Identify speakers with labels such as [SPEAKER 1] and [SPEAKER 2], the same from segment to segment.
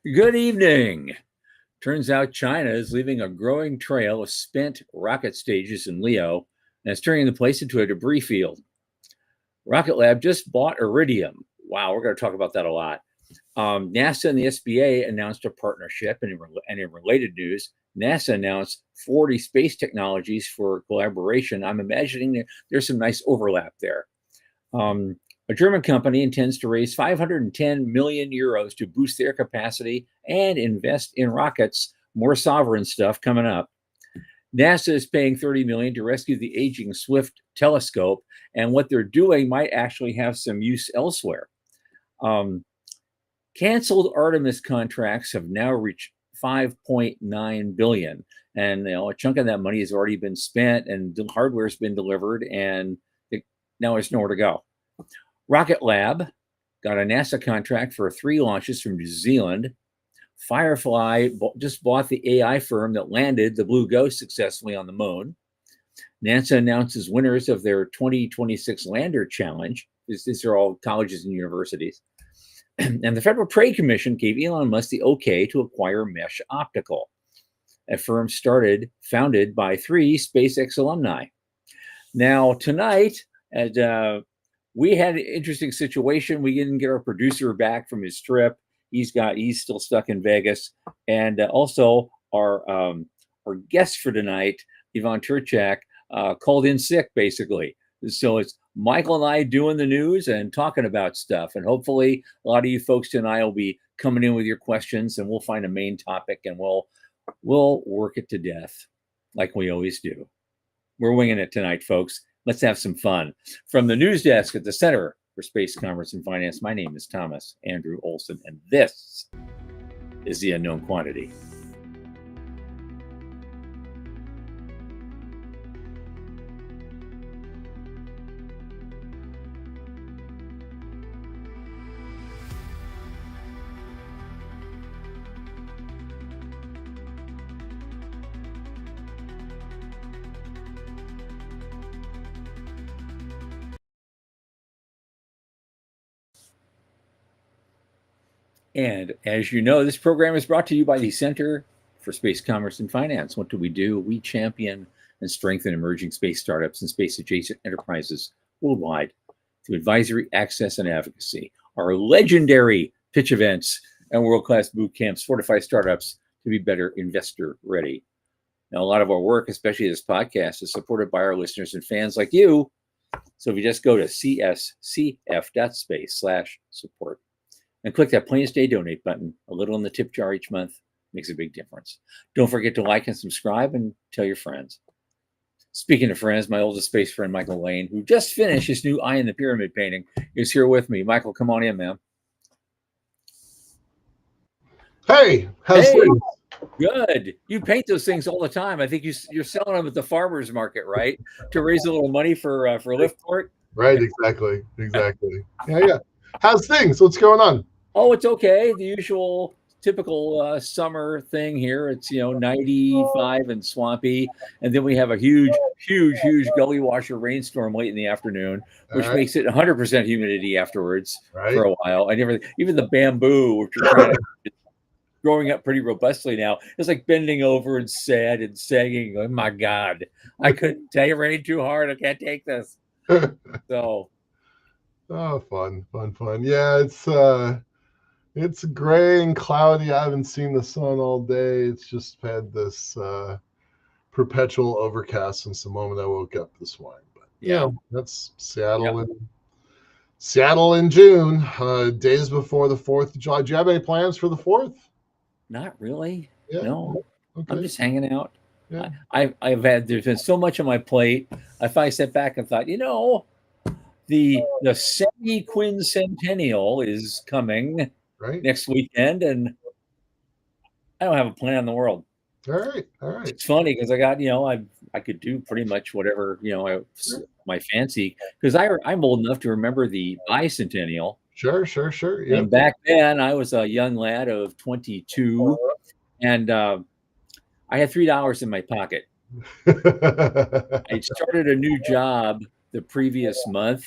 [SPEAKER 1] Good evening. Turns out China is leaving a growing trail of spent rocket stages in Leo, and it's turning the place into a debris field. Rocket Lab just bought Iridium. Wow, we're going to talk about that a lot. NASA and the SBA announced a partnership, and in related news, NASA announced 40 space technologies for collaboration. I'm imagining that there's some nice overlap there. A German company intends to raise 510 million euros to boost their capacity and invest in rockets. More sovereign stuff coming up. NASA is paying 30 million to rescue the aging Swift telescope, and what they're doing might actually have some use elsewhere. Canceled Artemis contracts have now reached 5.9 billion, and a chunk of that money has already been spent, and the hardware's been delivered, and now there's nowhere to go. Rocket Lab got a NASA contract for 3 launches from New Zealand. Firefly just bought the AI firm that landed the Blue Ghost successfully on the moon. NASA announces winners of their 2026 Lander Challenge. These are all colleges and universities. And the Federal Trade Commission gave Elon Musk the okay to acquire Mesh Optical, a firm founded by 3 SpaceX alumni. Now, tonight, we had an interesting situation. We didn't get our producer back from his trip. He's still stuck in Vegas. And also our guest for tonight, Yvonne Turchak, called in sick, basically. So it's Michael and I doing the news and talking about stuff. And hopefully a lot of you folks tonight will be coming in with your questions, and we'll find a main topic, and we'll work it to death like we always do. We're winging it tonight, folks. Let's have some fun. From the news desk at the Center for Space, Commerce, and Finance, my name is Thomas Andrew Olson, and this is The Unknown Quantity. And as you know, this program is brought to you by the Center for Space, Commerce, and Finance. What do? We champion and strengthen emerging space startups and space-adjacent enterprises worldwide through advisory, access, and advocacy. Our legendary pitch events and world-class boot camps fortify startups to be better investor-ready. Now, a lot of our work, especially this podcast, is supported by our listeners and fans like you. So if you just go to cscf.space/support, and click that Plain as Day donate button. A little in the tip jar each month makes a big difference. Don't forget to like and subscribe, and tell your friends. Speaking of friends, my oldest space friend, Michael Lane, who just finished his new Eye in the Pyramid painting, is here with me. Michael, come on in, man.
[SPEAKER 2] Hey, how's things?
[SPEAKER 1] Good. You paint those things all the time. I think you're selling them at the farmers market, right? To raise a little money for Liftport.
[SPEAKER 2] Right, exactly. Yeah. How's things? What's going on?
[SPEAKER 1] Oh, it's okay. The usual typical summer thing here. It's 95 and swampy, and then we have a huge gully washer rainstorm late in the afternoon, which makes it 100% humidity afterwards for a while. And even the bamboo, which are kind of growing up pretty robustly now, is like bending over and sad and sagging. Oh my God, I couldn't take it rain too hard. I can't take this. So.
[SPEAKER 2] Oh, fun. Yeah, it's gray and cloudy. I haven't seen the sun all day. It's just had this perpetual overcast since the moment I woke up this morning. But yeah, that's Seattle. Seattle in June, days before the 4th of July. Do you have any plans for the 4th?
[SPEAKER 1] Not really.
[SPEAKER 2] Yeah.
[SPEAKER 1] No.
[SPEAKER 2] Okay.
[SPEAKER 1] I'm just hanging out.
[SPEAKER 2] Yeah.
[SPEAKER 1] There's been so much on my plate. I finally sat back and thought, the semi-quincentennial is coming next weekend, and I don't have a plan in the world.
[SPEAKER 2] All right.
[SPEAKER 1] It's funny because I got, I could do pretty much whatever, my fancy, because I'm old enough to remember the bicentennial.
[SPEAKER 2] Sure. Yeah.
[SPEAKER 1] And back then I was a young lad of 22, and I had $3 in my pocket. I started a new job the previous month,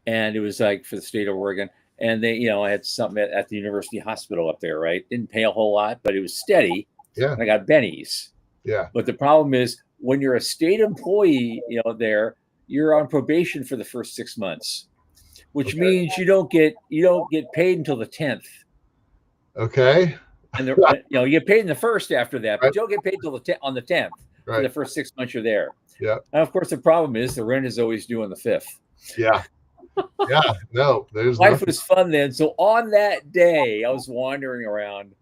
[SPEAKER 1] and it was like for the state of Oregon, and I had something at the university hospital up there, right? Didn't pay a whole lot, but it was steady.
[SPEAKER 2] Yeah.
[SPEAKER 1] And I got bennies.
[SPEAKER 2] Yeah.
[SPEAKER 1] But the problem is when you're a state employee, there, you're on probation for the first 6 months, which means you don't get paid until the 10th.
[SPEAKER 2] Okay.
[SPEAKER 1] And you get paid in the first after that, but you don't get paid till on the 10th for the first 6 months you're there.
[SPEAKER 2] Yeah.
[SPEAKER 1] And of course, the problem is the rent is always due on the 5th.
[SPEAKER 2] Yeah. Yeah. No, there's
[SPEAKER 1] life was fun then. So on that day, I was wandering around,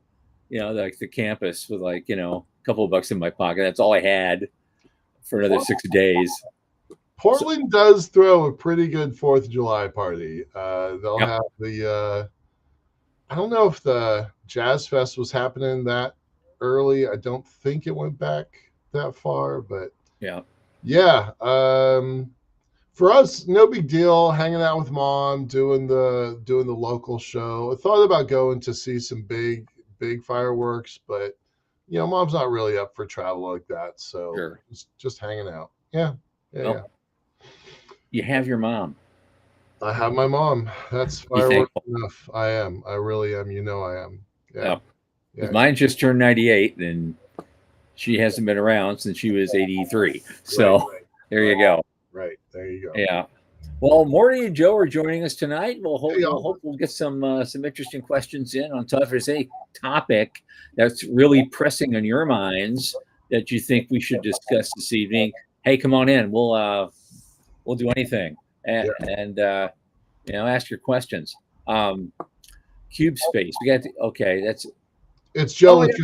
[SPEAKER 1] like the campus with a couple of bucks in my pocket. That's all I had for another 6 days.
[SPEAKER 2] Portland does throw a pretty good 4th of July party. They'll have the I don't know if the Jazz Fest was happening that early. I don't think it went back that far, but yeah. For us, no big deal. Hanging out with mom, doing the local show. I thought about going to see some big fireworks, but mom's not really up for travel like that. So just hanging out. Yeah.
[SPEAKER 1] You have your mom.
[SPEAKER 2] I have my mom. That's fireworks enough. I am. I really am. I am. Yeah.
[SPEAKER 1] Mine just turned 98, and she hasn't been around since she was 83. So there you go.
[SPEAKER 2] Right. There you go.
[SPEAKER 1] Yeah. Well, Morty and Joe are joining us tonight. We'll hope we'll get some interesting questions in on top. If there's any topic that's really pressing on your minds that you think we should discuss this evening, hey, come on in. We'll do anything and ask your questions. Cube space. We got
[SPEAKER 2] it's Joe.
[SPEAKER 1] Look at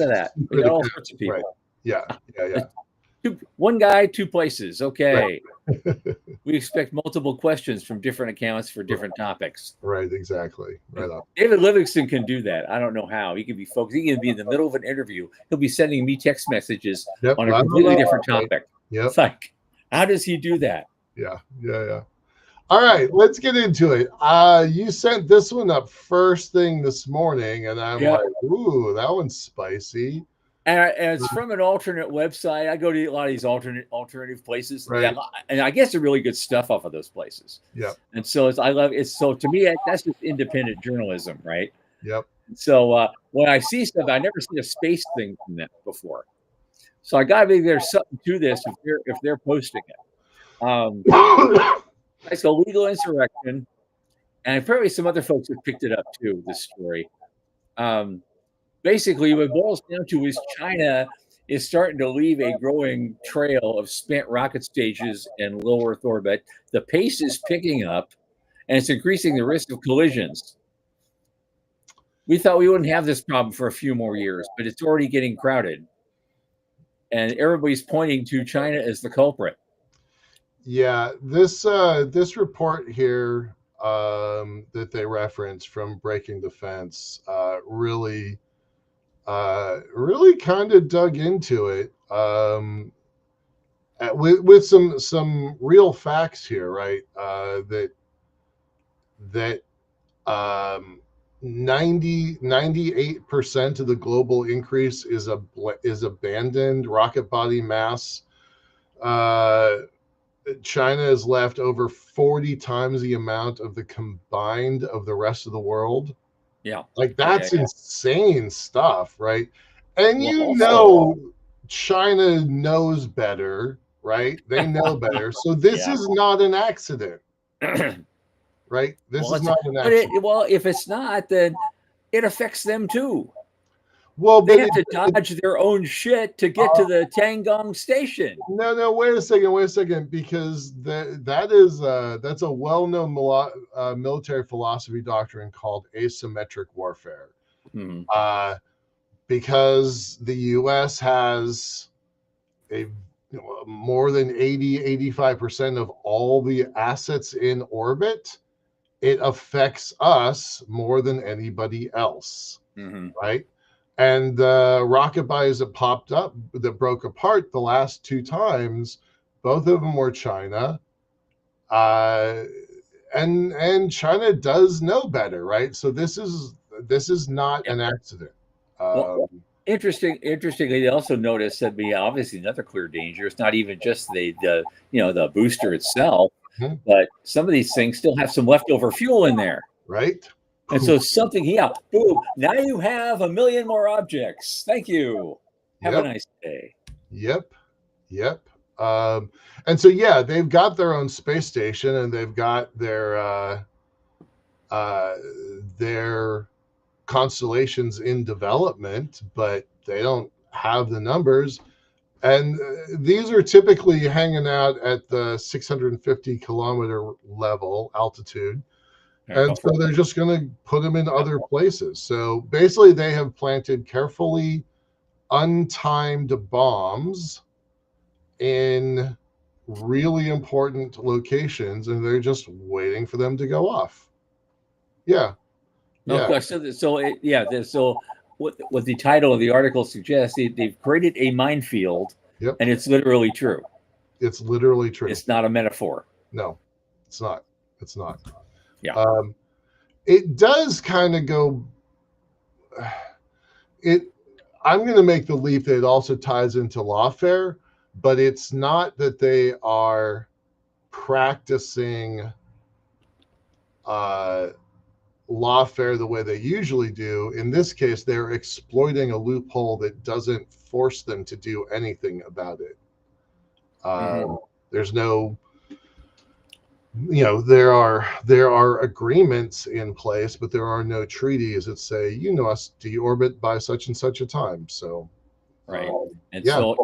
[SPEAKER 1] that. We got all sorts of people.
[SPEAKER 2] Right. Yeah.
[SPEAKER 1] One guy, 2 places. Okay.
[SPEAKER 2] Right.
[SPEAKER 1] We expect multiple questions from different accounts for different topics.
[SPEAKER 2] Right. Exactly. Right on.
[SPEAKER 1] David Livingston can do that. I don't know how. He can be focused. He can be in the middle of an interview. He'll be sending me text messages on a completely different topic.
[SPEAKER 2] Yep.
[SPEAKER 1] It's like, how does he do that?
[SPEAKER 2] Yeah. All right, let's get into it. You sent this one up first thing this morning, and I'm like, ooh, that one's spicy.
[SPEAKER 1] And it's from an alternate website. I go to a lot of these alternative places,
[SPEAKER 2] right.
[SPEAKER 1] And I get some really good stuff off of those places.
[SPEAKER 2] Yeah.
[SPEAKER 1] And so I love it. So to me, that's just independent journalism, right?
[SPEAKER 2] Yep.
[SPEAKER 1] So when I see stuff, I never seen a space thing from that before. So I gotta think there's something to this if they're posting it. It's a legal insurrection, and apparently some other folks have picked it up too. This story. Basically, what it boils down to is China is starting to leave a growing trail of spent rocket stages in low Earth orbit. The pace is picking up, and it's increasing the risk of collisions. We thought we wouldn't have this problem for a few more years, but it's already getting crowded. And everybody's pointing to China as the culprit.
[SPEAKER 2] Yeah, this report here that they reference from Breaking the Fence really kind of dug into it with some real facts here, right? That 98% of the global increase is abandoned rocket body mass. China has left over 40 times the amount of the combined of the rest of the world.
[SPEAKER 1] Yeah.
[SPEAKER 2] Like that's insane stuff, right? And China knows better, right? They know better. So this is not an accident. Right? This is not an accident.
[SPEAKER 1] If it's not, then it affects them too.
[SPEAKER 2] Well,
[SPEAKER 1] they have to dodge their own shit to get to the Tiangong station.
[SPEAKER 2] No, wait a second, because that's a well-known military philosophy doctrine called asymmetric warfare.
[SPEAKER 1] Mm-hmm.
[SPEAKER 2] Because the U.S. has more than 85% of all the assets in orbit, it affects us more than anybody else, right? And rocket bodies that popped up that broke apart the last 2 times, both of them were China. And China does know better, right? So this is not an accident.
[SPEAKER 1] Interestingly, they also noticed that obviously another clear danger. It's not even just the booster itself, but some of these things still have some leftover fuel in there.
[SPEAKER 2] right?
[SPEAKER 1] And so something, yeah, boom, now you have 1 million more objects. Thank you. Have a
[SPEAKER 2] Yep.
[SPEAKER 1] nice day.
[SPEAKER 2] Yep. Yep. And so, yeah, they've got their own space station and they've got their constellations in development, but they don't have the numbers. And these are typically hanging out at the 650 kilometer level altitude. And so they're just going to put them in other places. So basically, they have planted carefully untimed bombs in really important locations, and they're just waiting for them to go off. Yeah. Yeah.
[SPEAKER 1] Okay, so what the title of the article suggests, they've created a minefield,
[SPEAKER 2] Yep.
[SPEAKER 1] and it's literally true.
[SPEAKER 2] It's literally true.
[SPEAKER 1] It's not a metaphor.
[SPEAKER 2] No, it's not. It's not.
[SPEAKER 1] Yeah.
[SPEAKER 2] It does kind of go. I'm going to make the leap that it also ties into lawfare, but it's not that they are practicing lawfare the way they usually do. In this case, they're exploiting a loophole that doesn't force them to do anything about it. There's no, there are agreements in place, but there are no treaties that say you must deorbit by such and such a time. So,
[SPEAKER 1] right. And
[SPEAKER 2] yeah.
[SPEAKER 1] so,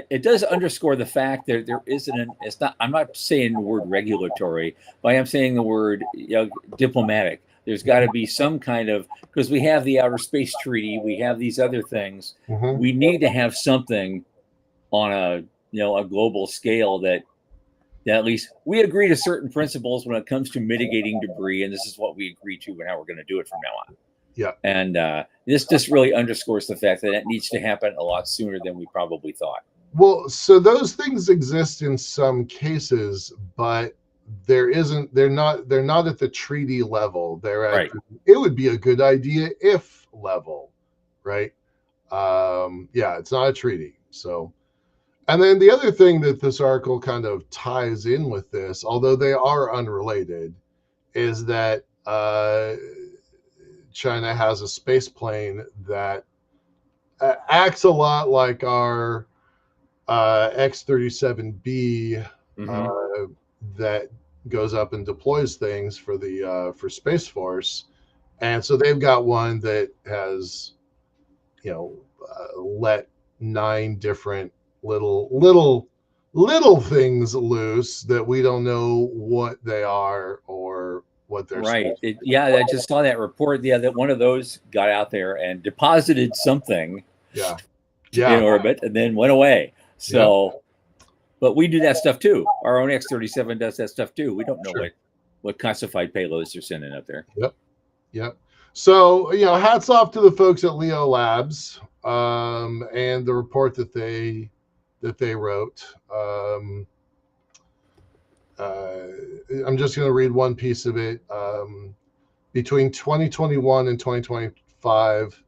[SPEAKER 1] it does underscore the fact that there isn't it's not, I'm not saying the word regulatory, but I am saying the word diplomatic. There's got to be some kind of, because we have the Outer Space Treaty, we have these other things. We need to have something on a global scale that at least we agree to certain principles when it comes to mitigating debris, and this is what we agree to and how we're going to do it from now on.
[SPEAKER 2] Yeah.
[SPEAKER 1] And this just really underscores the fact that it needs to happen a lot sooner than we probably thought.
[SPEAKER 2] Well, so those things exist in some cases, but they're not at the treaty level. They're at it would be a good idea if level, right? It's not a treaty. So, and then the other thing that this article kind of ties in with this, although they are unrelated, is that China has a space plane that acts a lot like our X-37B that goes up and deploys things for the for Space Force, and so they've got one that has let 9 different little things loose that we don't know what they are or what they're
[SPEAKER 1] I just saw that report that one of those got out there and deposited something in orbit and then went away. So but we do that stuff too. Our own X-37 does that stuff too. We don't know what classified payloads they're sending up there.
[SPEAKER 2] Yep. So, hats off to the folks at Leo Labs and the report that they wrote. I'm just going to read one piece of it. Between 2021 and 2025,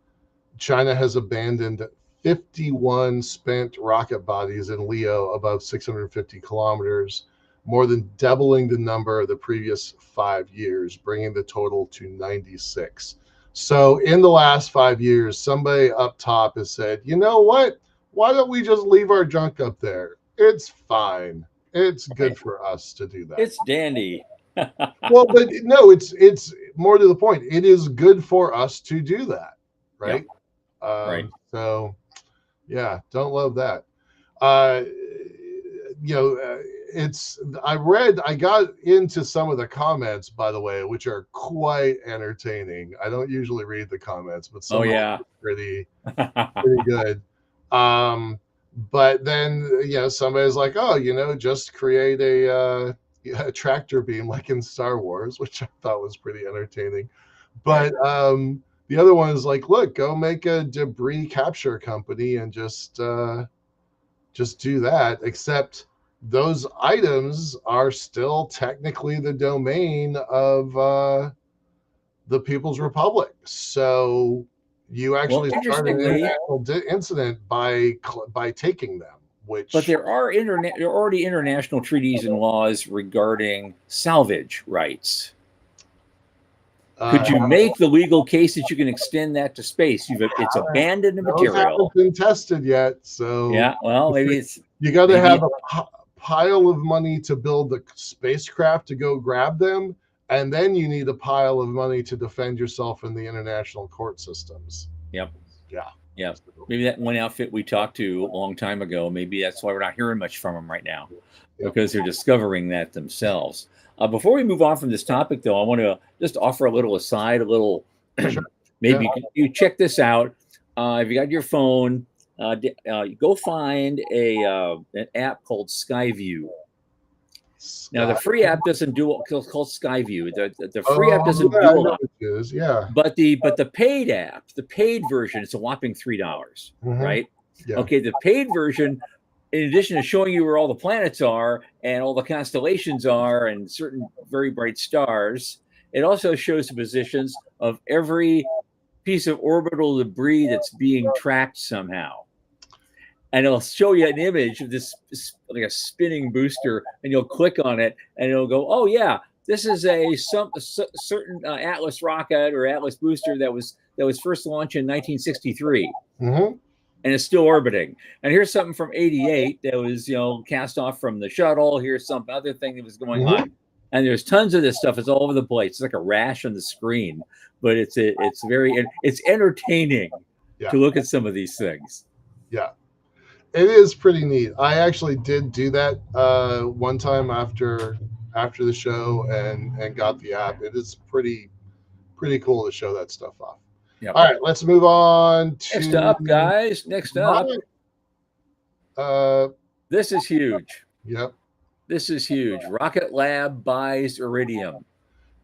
[SPEAKER 2] China has abandoned 51 spent rocket bodies in LEO above 650 kilometers, more than doubling the number of the previous 5 years, bringing the total to 96. So in the last 5 years, somebody up top has said, you know what? Why don't we just leave our junk up there? It's fine. It's good for us to do that.
[SPEAKER 1] It's dandy.
[SPEAKER 2] Well, but no, it's more to the point. It is good for us to do that, right? So, don't love that. I got into some of the comments, by the way, which are quite entertaining. I don't usually read the comments, but some are pretty good. But then, somebody's like, just create a tractor beam like in Star Wars, which I thought was pretty entertaining. But the other one is like, look, go make a debris capture company and just do that, except those items are still technically the domain of the People's Republic. So you actually start an international incident by taking them.
[SPEAKER 1] But there are already international treaties and laws regarding salvage rights. Could you make the legal case that you can extend that to space? It's abandoned
[SPEAKER 2] Those
[SPEAKER 1] material.
[SPEAKER 2] haven't been tested yet, so
[SPEAKER 1] Yeah, well, maybe
[SPEAKER 2] you got to
[SPEAKER 1] maybe
[SPEAKER 2] have a pile of money to build the spacecraft to go grab them, and then you need a pile of money to defend yourself in the international court systems.
[SPEAKER 1] Yep.
[SPEAKER 2] Yeah.
[SPEAKER 1] Yeah. Maybe that one outfit we talked to a long time ago, maybe that's why we're not hearing much from them right now, because they're discovering that themselves. Before we move on from this topic, though, I want to just offer a little aside, a little
[SPEAKER 2] Sure.
[SPEAKER 1] maybe you check this out. If you got your phone, go find an app called Skyview. Now, the free app doesn't do called Skyview. The free app doesn't do a lot.
[SPEAKER 2] Yeah.
[SPEAKER 1] But the paid app, the paid version, it's a whopping $3, right?
[SPEAKER 2] Yeah.
[SPEAKER 1] Okay, the paid version, in addition to showing you where all the planets are and all the constellations are and certain very bright stars, it also shows the positions of every piece of orbital debris that's being tracked somehow. And it'll show you an image of this, like a spinning booster, and you'll click on it, and it'll go, "Oh yeah, this is a certain Atlas rocket or Atlas booster that was first launched in 1963, and it's still orbiting. And here's something from '88 that was cast off from the shuttle. Here's some other thing that was going on, and there's tons of this stuff. It's all over the place. It's like a rash on the screen, but it's entertaining to look at some of these things.
[SPEAKER 2] Yeah. It is pretty neat. I actually did do that one time after the show and got the app. It is pretty cool to show that stuff off.
[SPEAKER 1] Yep.
[SPEAKER 2] All right, let's move on to
[SPEAKER 1] next up, guys. Next up, this is huge.
[SPEAKER 2] Yep.
[SPEAKER 1] This is huge. Rocket Lab buys Iridium.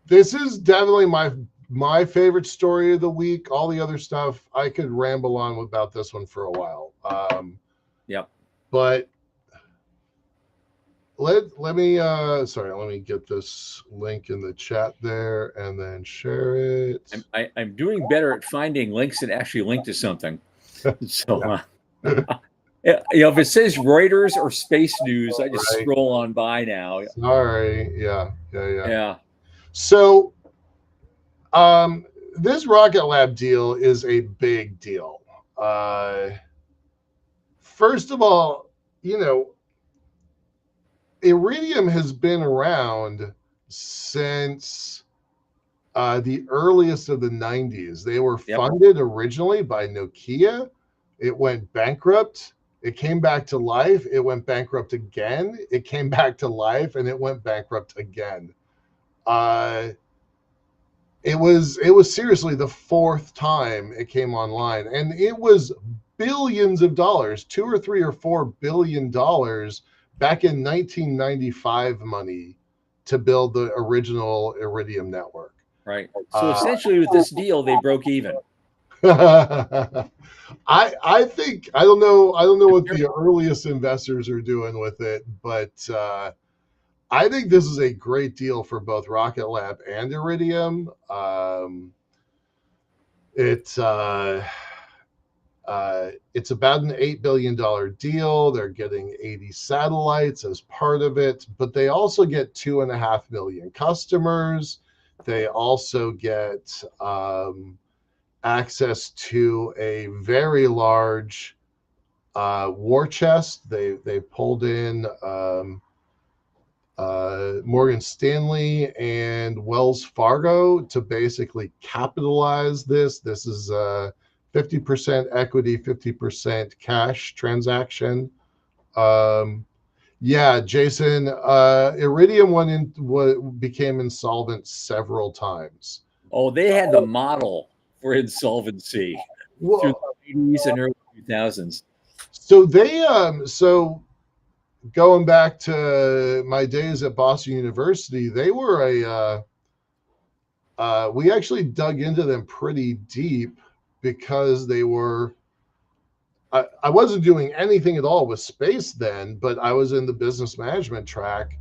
[SPEAKER 2] This is definitely my favorite story of the week. All the other stuff I could ramble on about this one for a while.
[SPEAKER 1] Yep.
[SPEAKER 2] But let me get this link in the chat there and then share it.
[SPEAKER 1] I'm doing better at finding links that actually link to something. So if it says Reuters or Space News, I just scroll on by now.
[SPEAKER 2] Sorry. Yeah. So this Rocket Lab deal is a big deal. First of all, Iridium has been around since the earliest of the 90s. They were funded originally by Nokia. It went bankrupt. It came back to life. It went bankrupt again. It came back to life, and it went bankrupt again. It was seriously the fourth time it came online, and it was billions of dollars, $2 or $3 or $4 billion back in 1995 money to build the original Iridium network.
[SPEAKER 1] Right. So essentially, with this deal, they broke even.
[SPEAKER 2] I think I don't know what the earliest investors are doing with it, but I think this is a great deal for both Rocket Lab and Iridium. It's about an $8 billion deal. They're getting 80 satellites as part of it, but they also get 2.5 million customers. They also get access to a very large war chest. They pulled in Morgan Stanley and Wells Fargo to basically capitalize this. This is 50% equity, 50% cash transaction. Jason, Iridium became insolvent several times.
[SPEAKER 1] Oh, they had the model for insolvency through the 80s and early 2000s.
[SPEAKER 2] So they, going back to my days at Boston University, they were we actually dug into them pretty deep because they were, I wasn't doing anything at all with space then, but I was in the business management track,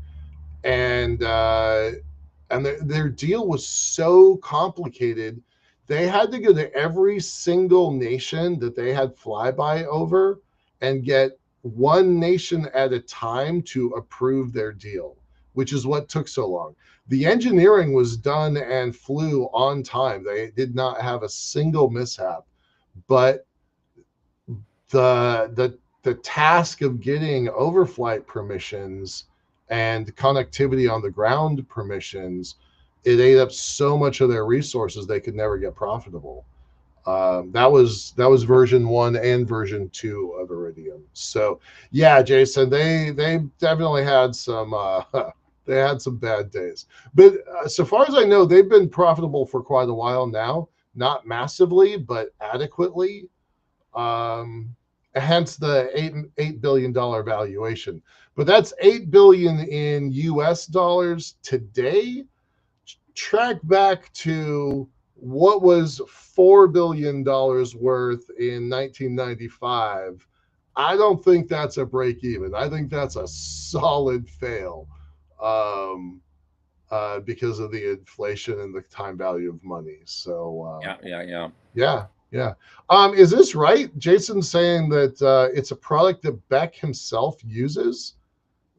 [SPEAKER 2] and their deal was so complicated. They had to go to every single nation that they had flyby over and get one nation at a time to approve their deal, which is what took so long. The engineering was done and flew on time. They did not have a single mishap, but the task of getting overflight permissions and connectivity on the ground permissions, it ate up so much of their resources they could never get profitable. That was version 1 and version 2 of Iridium. So yeah, Jason, they definitely had some they had some bad days, but so far as I know, they've been profitable for quite a while now. Not massively, but adequately. Hence the $8 billion valuation. But that's $8 billion in US dollars today. Track back to what was $4 billion worth in 1995. I don't think that's a break even. I think that's a solid fail, because of the inflation and the time value of money. So yeah. Is this right? Jason's saying that it's a product that Beck himself uses.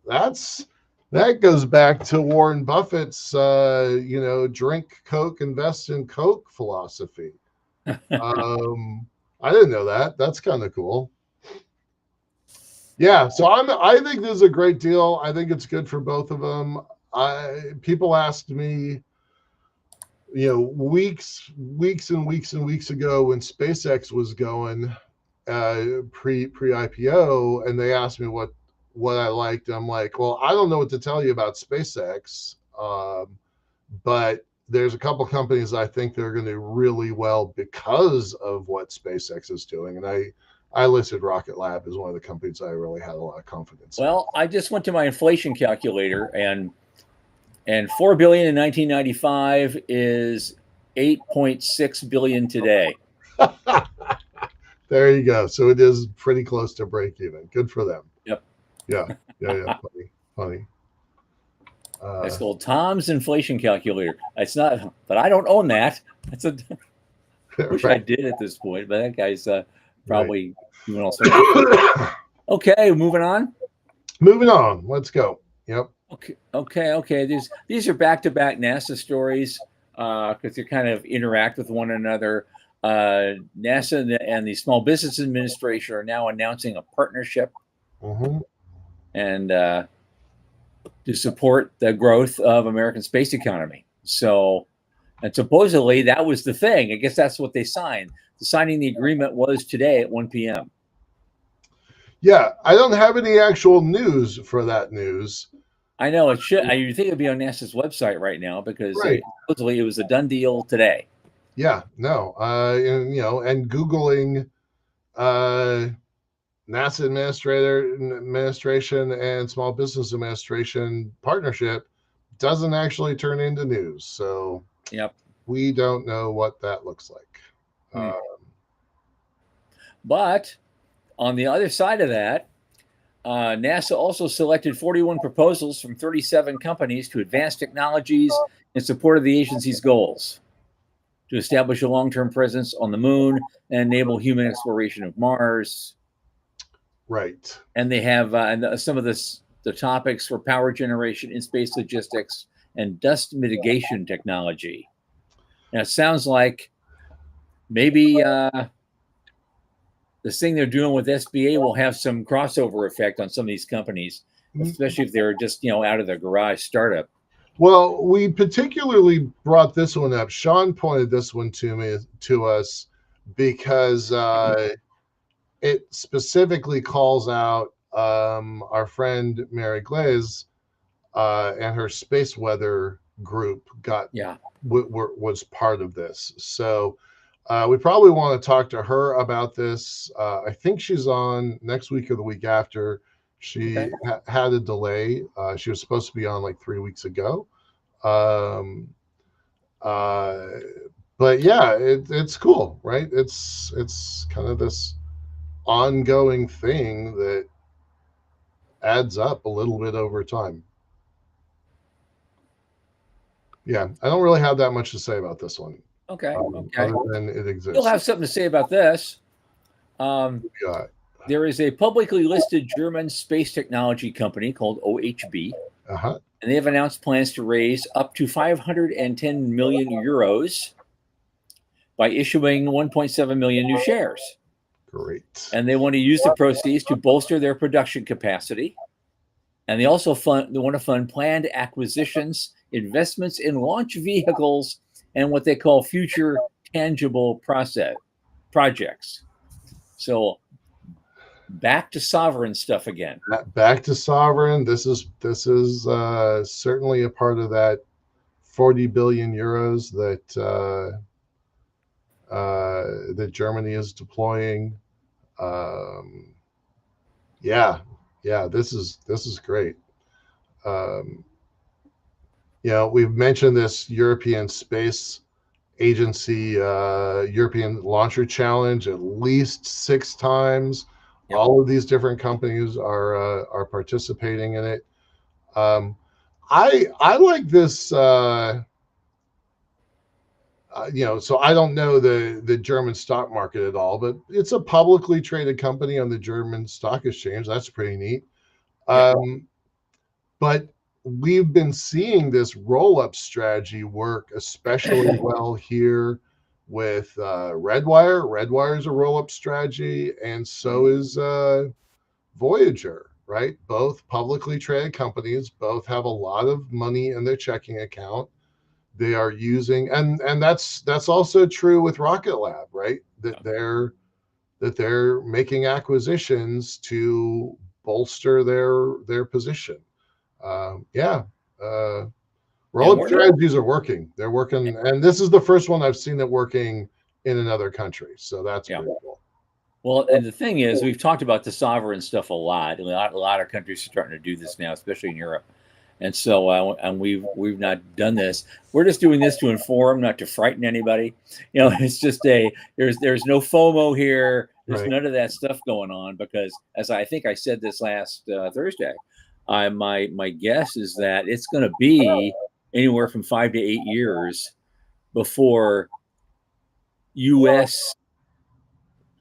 [SPEAKER 2] That goes back to Warren Buffett's, drink Coke, invest in Coke philosophy. I didn't know that. That's kind of cool. Yeah, so I think this is a great deal. I think it's good for both of them. People asked me, weeks and weeks ago when SpaceX was going pre IPO, and they asked me what I liked. I'm like, well, I don't know what to tell you about SpaceX, but there's a couple companies I think they're going to do really well because of what SpaceX is doing, and I listed Rocket Lab as one of the companies I really had a lot of confidence in.
[SPEAKER 1] Well, I just went to my inflation calculator, and $4 billion in 1995 is $8.6 billion today.
[SPEAKER 2] There you go. So it is pretty close to break even. Good for them.
[SPEAKER 1] Yep.
[SPEAKER 2] Yeah. Funny.
[SPEAKER 1] It's called Tom's inflation calculator. It's not, but I don't own that. That's a wish I did at this point, but that guy's probably doing all sorts of Okay, moving on.
[SPEAKER 2] Moving on. Let's go. Yep.
[SPEAKER 1] Okay. These are back-to-back NASA stories because they kind of interact with one another. NASA and the Small Business Administration are now announcing a partnership and to support the growth of American space economy. So, and supposedly that was the thing. I guess that's what they signed. Signing the agreement was today at 1 p.m.
[SPEAKER 2] Yeah, I don't have any actual news for that news.
[SPEAKER 1] I know it should. You think it'd be on NASA's website right now because supposedly it was a done deal today.
[SPEAKER 2] Yeah, no, and Googling NASA administration and Small Business Administration partnership doesn't actually turn into news. So we don't know what that looks like.
[SPEAKER 1] But on the other side of that, NASA also selected 41 proposals from 37 companies to advance technologies in support of the agency's goals to establish a long-term presence on the moon and enable human exploration of Mars.
[SPEAKER 2] Right.
[SPEAKER 1] And they have some of the topics for power generation, in-space logistics, and dust mitigation technology. Now, it sounds like maybe this thing they're doing with SBA will have some crossover effect on some of these companies, especially if they're just, out of their garage startup.
[SPEAKER 2] Well, we particularly brought this one up. Sean pointed this one to us because it specifically calls out our friend Mary Glaze and her space weather group was part of this. So we probably want to talk to her about this. I think she's on next week or the week after. She had a delay. She was supposed to be on like 3 weeks ago. But yeah, it's cool, right? It's kind of this ongoing thing that adds up a little bit over time. Yeah, I don't really have that much to say about this one.
[SPEAKER 1] Okay.
[SPEAKER 2] Other than it exists.
[SPEAKER 1] You'll have something to say about this. There is a publicly listed German space technology company called OHB.
[SPEAKER 2] Uh-huh.
[SPEAKER 1] And they have announced plans to raise up to 510 million euros by issuing 1.7 million new shares.
[SPEAKER 2] Great.
[SPEAKER 1] And they want to use the proceeds to bolster their production capacity. And they also want to fund planned acquisitions, investments in launch vehicles, and what they call future tangible projects. So back to sovereign stuff again.
[SPEAKER 2] Back to sovereign. This is certainly a part of that 40 billion euros that Germany is deploying. Yeah, this is great. We've mentioned this European Space Agency European Launcher Challenge at least 6 times. Yep. All of these different companies are participating in it. I like this. So I don't know the German stock market at all, but it's a publicly traded company on the German Stock Exchange. That's pretty neat. But we've been seeing this roll-up strategy work especially well here with Redwire. Redwire is a roll-up strategy, and so is Voyager, right? Both publicly traded companies, both have a lot of money in their checking account. They are using, and that's also true with Rocket Lab, right? That they're making acquisitions to bolster their position. Roll-up strategies are working. They're working, and this is the first one I've seen it working in another country. So that's pretty cool.
[SPEAKER 1] Well, and the thing is, we've talked about the sovereign stuff a lot. A lot of countries are starting to do this now, especially in Europe. And so, and we've not done this. We're just doing this to inform, not to frighten anybody. It's just there's no FOMO here. There's none of that stuff going on, because, as I think I said this last Thursday, my guess is that it's going to be anywhere from 5 to 8 years before U.S.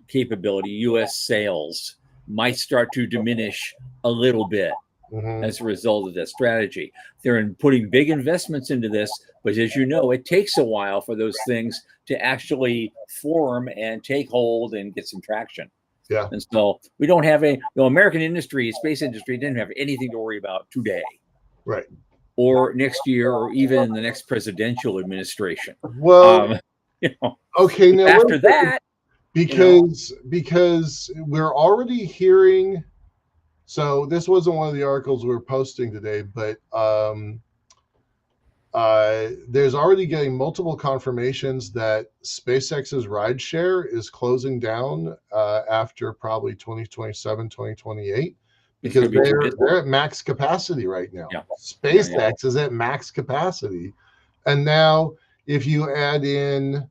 [SPEAKER 1] capability, U.S. sales might start to diminish a little bit as a result of that strategy. They're putting big investments into this, but as you know, it takes a while for those things to actually form and take hold and get some traction.
[SPEAKER 2] Yeah.
[SPEAKER 1] And so we don't have American industry, space industry didn't have anything to worry about today.
[SPEAKER 2] Right.
[SPEAKER 1] Or next year, or even the next presidential administration.
[SPEAKER 2] Well, okay. Now
[SPEAKER 1] after that,
[SPEAKER 2] because we're already hearing. So this wasn't one of the articles we were posting today, but there's already getting multiple confirmations that SpaceX's rideshare is closing down after probably 2027, 2028, because they're at max capacity right now. Yeah. SpaceX is at max capacity. And now if you add in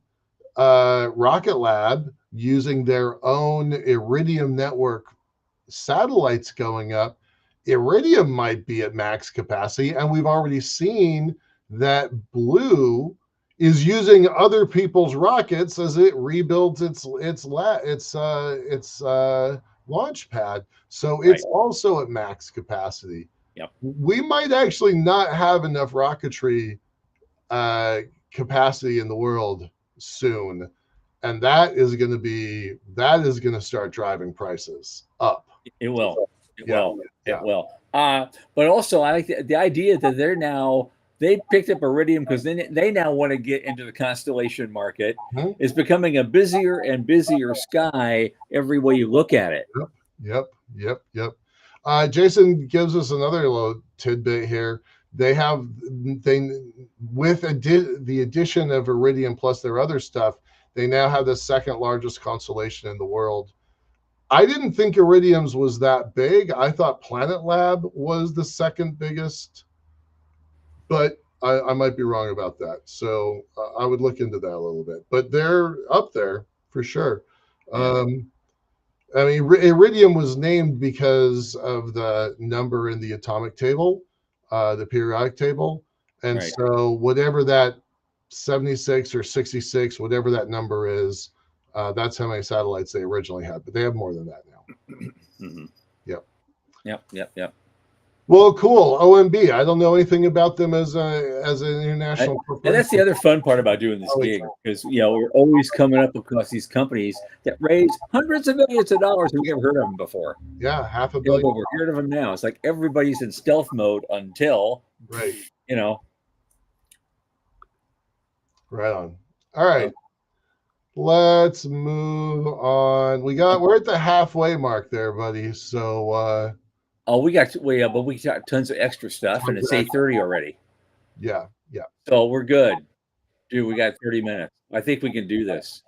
[SPEAKER 2] Rocket Lab using their own Iridium network satellites going up, Iridium might be at max capacity, and we've already seen that Blue is using other people's rockets as it rebuilds its launch pad. So it's also at max capacity.
[SPEAKER 1] Yep.
[SPEAKER 2] We might actually not have enough rocketry capacity in the world soon, and that is going to start driving prices up.
[SPEAKER 1] It will. It will. But also, I like the idea that they picked up Iridium because they now want to get into the constellation market. It's becoming a busier and busier sky every way you look at it.
[SPEAKER 2] Yep. Jason gives us another little tidbit here. With the addition of Iridium plus their other stuff, they now have the second largest constellation in the world. I didn't think Iridium's was that big. I thought Planet Lab was the second biggest, but I might be wrong about that. So I would look into that a little bit. But they're up there for sure. Iridium was named because of the number in the atomic table, the periodic table. And so whatever that 76 or 66, whatever that number is, that's how many satellites they originally had, but they have more than that now.
[SPEAKER 1] Mm-hmm.
[SPEAKER 2] Yep. Well, cool. OMB. I don't know anything about them as an international
[SPEAKER 1] And that's the
[SPEAKER 2] corporation.
[SPEAKER 1] other fun part about doing this
[SPEAKER 2] Oh,
[SPEAKER 1] gig, because we're always coming up across these companies that raise hundreds of millions of dollars and we never heard of them before.
[SPEAKER 2] yeah, half a billion.
[SPEAKER 1] But we're hearing of them now. It's like everybody's in stealth mode until,
[SPEAKER 2] Right.
[SPEAKER 1] you know.
[SPEAKER 2] Right on. All right. Let's move on. We're at the halfway mark there, buddy. So
[SPEAKER 1] Oh, we got tons of extra stuff, and it's 8:30 already.
[SPEAKER 2] yeah.
[SPEAKER 1] So we're good, dude. We got 30 minutes. I think we can do this.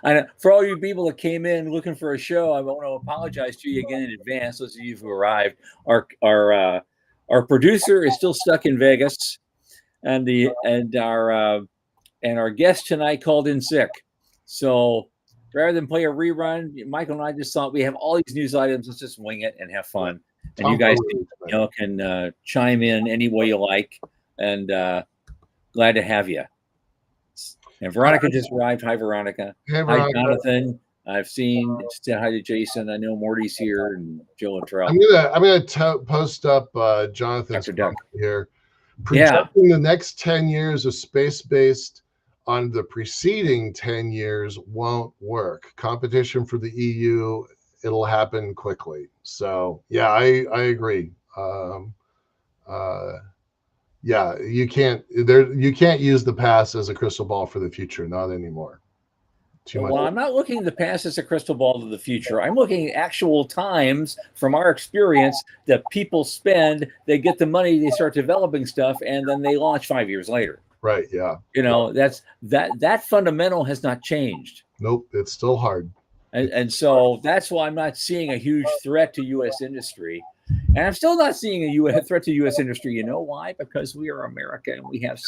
[SPEAKER 1] And for all you people that came in looking for a show, I want to apologize to you again in advance. Those of you who arrived, our producer is still stuck in Vegas, and our guest tonight called in sick. So rather than play a rerun, Michael and I just thought we have all these news items. Let's just wing it and have fun. And you guys, can chime in any way you like. And glad to have you. And Veronica just arrived. Hi, Veronica.
[SPEAKER 2] Hey, Veronica.
[SPEAKER 1] Hi, Jonathan. I've seen. Say hi to Jason. I know Morty's here, and Joe and Terrell.
[SPEAKER 2] I'm gonna post up Jonathan's here, projecting the next 10 years of space-based on the preceding 10 years won't work. Competition for the EU, it'll happen quickly. So yeah, I agree. Yeah, you can't use the past as a crystal ball for the future. Not anymore.
[SPEAKER 1] Too much. Well, I'm not looking at the past as a crystal ball to the future. I'm looking at actual times from our experience that people spend. They get the money, they start developing stuff, and then they launch 5 years later.
[SPEAKER 2] Right. Yeah.
[SPEAKER 1] That's that fundamental has not changed.
[SPEAKER 2] Nope. It's still hard.
[SPEAKER 1] And so that's why I'm not seeing a huge threat to U.S. industry. And I'm still not seeing a threat to U.S. industry. You know why? Because we are America, and we have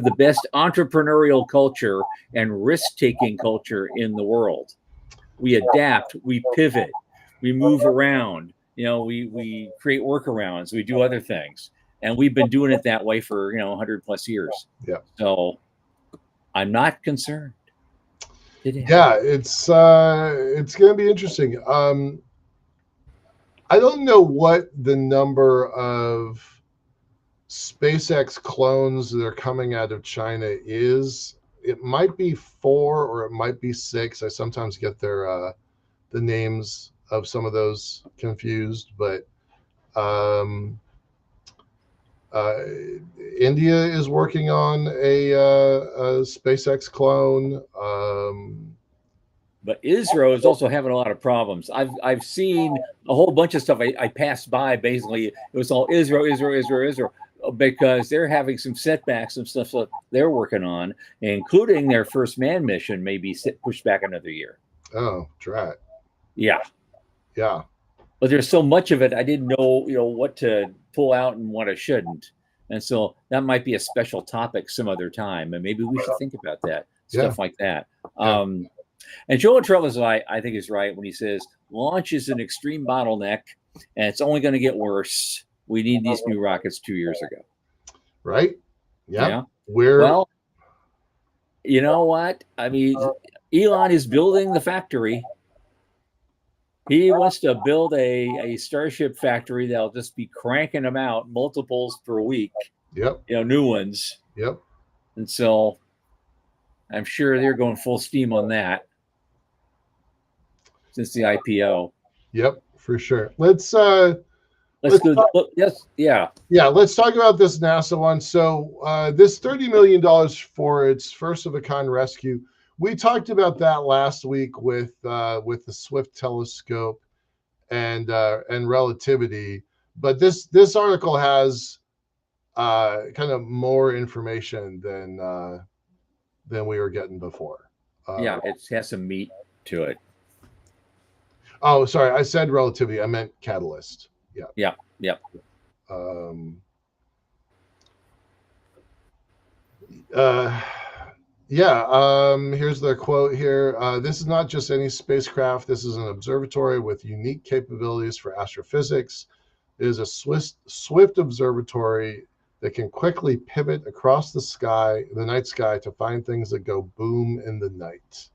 [SPEAKER 1] the best entrepreneurial culture and risk-taking culture in the world. We adapt, we pivot, we move around. We create workarounds, we do other things, and we've been doing it that way for 100 plus years.
[SPEAKER 2] Yeah.
[SPEAKER 1] So I'm not concerned.
[SPEAKER 2] Yeah, it's going to be interesting. I don't know what the number of SpaceX clones that are coming out of China is. It might be 4 or it might be 6. I sometimes get the names of some of those confused, but India is working on a SpaceX clone.
[SPEAKER 1] But Israel is also having a lot of problems. I've seen a whole bunch of stuff. I passed by. Basically, it was all Israel, because they're having some setbacks, some stuff that they're working on, including their first manned mission may be pushed back another year.
[SPEAKER 2] Oh, drat.
[SPEAKER 1] Yeah. But there's so much of it. I didn't know, what to pull out and what I shouldn't. And so that might be a special topic some other time. And maybe we should think about that, stuff like that. And Joe Trellis, I think, is right when he says launch is an extreme bottleneck, and it's only going to get worse. We need these new rockets 2 years ago.
[SPEAKER 2] Right? Yeah.
[SPEAKER 1] Well, you know what? I mean, Elon is building the factory. He wants to build a Starship factory that'll just be cranking them out multiples per week.
[SPEAKER 2] Yep.
[SPEAKER 1] New ones.
[SPEAKER 2] Yep.
[SPEAKER 1] And so I'm sure they're going full steam on that since the IPO.
[SPEAKER 2] Yep, for sure.
[SPEAKER 1] Let's talk about this
[SPEAKER 2] NASA one. So this $30 million for its first of a kind rescue. We talked about that last week with the Swift telescope and relativity. But this article has kind of more information than we were getting before.
[SPEAKER 1] It has some meat to it.
[SPEAKER 2] Oh, sorry, I said relativity. I meant catalyst.
[SPEAKER 1] Yeah.
[SPEAKER 2] Here's the quote here. This is not just any spacecraft. This is an observatory with unique capabilities for astrophysics. It is a swift observatory that can quickly pivot across the night sky, to find things that go boom in the night.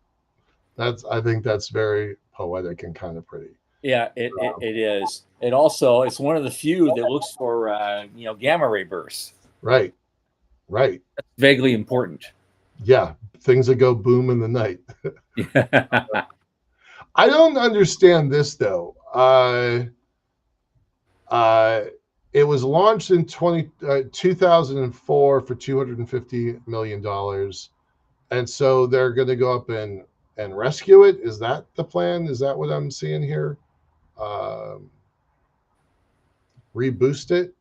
[SPEAKER 2] I think that's very poetic and kind of pretty.
[SPEAKER 1] Yeah, it is. It also, it's one of the few that looks for gamma ray bursts.
[SPEAKER 2] Right, right.
[SPEAKER 1] Vaguely important.
[SPEAKER 2] Yeah, things that go boom in the night.
[SPEAKER 1] Yeah.
[SPEAKER 2] I don't understand this though. Uh, it was launched in 2004 for $250 million, and so they're going to go up and rescue it. Is that the plan? Is that what I'm seeing here? Um, Reboost it.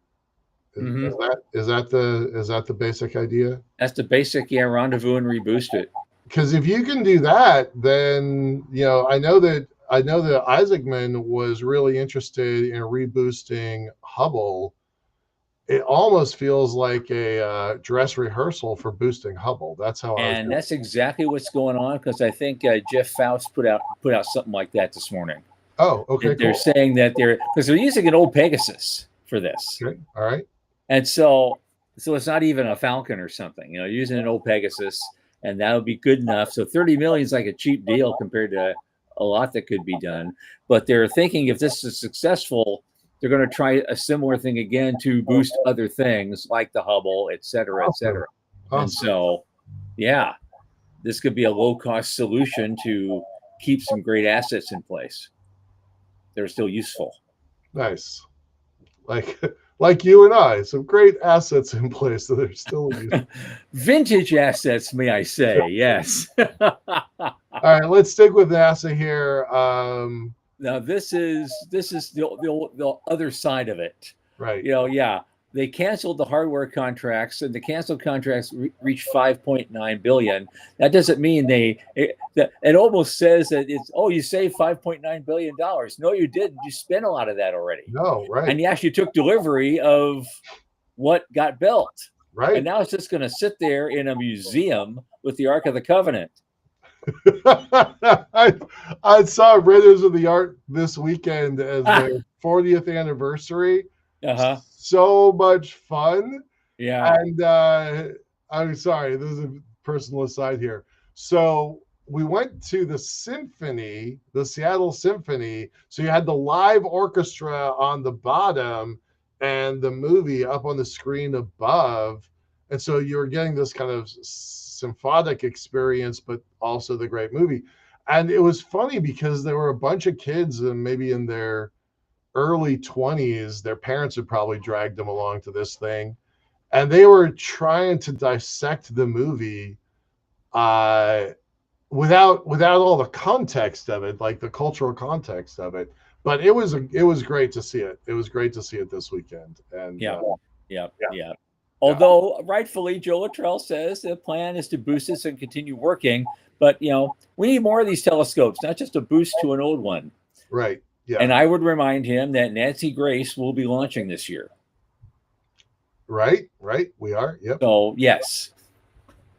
[SPEAKER 1] Hmm.
[SPEAKER 2] Is that the basic idea?
[SPEAKER 1] That's the basic, rendezvous and reboost it.
[SPEAKER 2] Because if you can do that, then I know that Isaacman was really interested in reboosting Hubble. It almost feels like a dress rehearsal for boosting Hubble. That's how I was.
[SPEAKER 1] And that's exactly what's going on, because I think Jeff Faust put out something like that this morning.
[SPEAKER 2] Oh, okay,
[SPEAKER 1] They're
[SPEAKER 2] cool.
[SPEAKER 1] saying that because they're using an old Pegasus for this,
[SPEAKER 2] Okay, all right.
[SPEAKER 1] and so it's not even a Falcon or something. Using an old Pegasus, and that would be good enough. So 30 million is like a cheap deal compared to a lot that could be done. But they're thinking if this is successful, they're going to try a similar thing again to boost other things like the Hubble, et cetera, et
[SPEAKER 2] Awesome.
[SPEAKER 1] cetera. And
[SPEAKER 2] Awesome.
[SPEAKER 1] so, yeah, this could be a low cost solution to keep some great assets in place. They're still useful.
[SPEAKER 2] Nice. Like you and I, some great assets in place that are still useful.
[SPEAKER 1] Vintage assets, may I say? Yes.
[SPEAKER 2] All right, let's stick with NASA here.
[SPEAKER 1] Now this is the other side of it.
[SPEAKER 2] Right.
[SPEAKER 1] Yeah, they canceled the hardware contracts, and the canceled contracts reached 5.9 billion. That doesn't mean it almost says that it's, oh, you saved 5.9 billion dollars. No, you didn't. You spent a lot of that already.
[SPEAKER 2] No, right.
[SPEAKER 1] And you actually took delivery of what got built.
[SPEAKER 2] Right.
[SPEAKER 1] And now it's just going to sit there in a museum with the Ark of the Covenant.
[SPEAKER 2] I saw Raiders of the Ark this weekend as their 40th anniversary.
[SPEAKER 1] Uh-huh.
[SPEAKER 2] So much fun.
[SPEAKER 1] Yeah.
[SPEAKER 2] And I'm sorry, this is a personal aside here. So we went to the symphony, the Seattle Symphony. So you had the live orchestra on the bottom and the movie up on the screen above. And so you were getting this kind of symphonic experience, but also the great movie. And it was funny because there were a bunch of kids, and maybe in their early 20s, their parents had probably dragged them along to this thing, and they were trying to dissect the movie without all the context of it, like the cultural context of it. But it was great to see it. It was great to see it this weekend. And
[SPEAKER 1] yeah. Although rightfully Joe Luttrell says the plan is to boost this and continue working, but we need more of these telescopes, not just a boost to an old one.
[SPEAKER 2] Right. Yeah.
[SPEAKER 1] And I would remind him that Nancy Grace will be launching this year.
[SPEAKER 2] Right. We are. Yep.
[SPEAKER 1] So yes,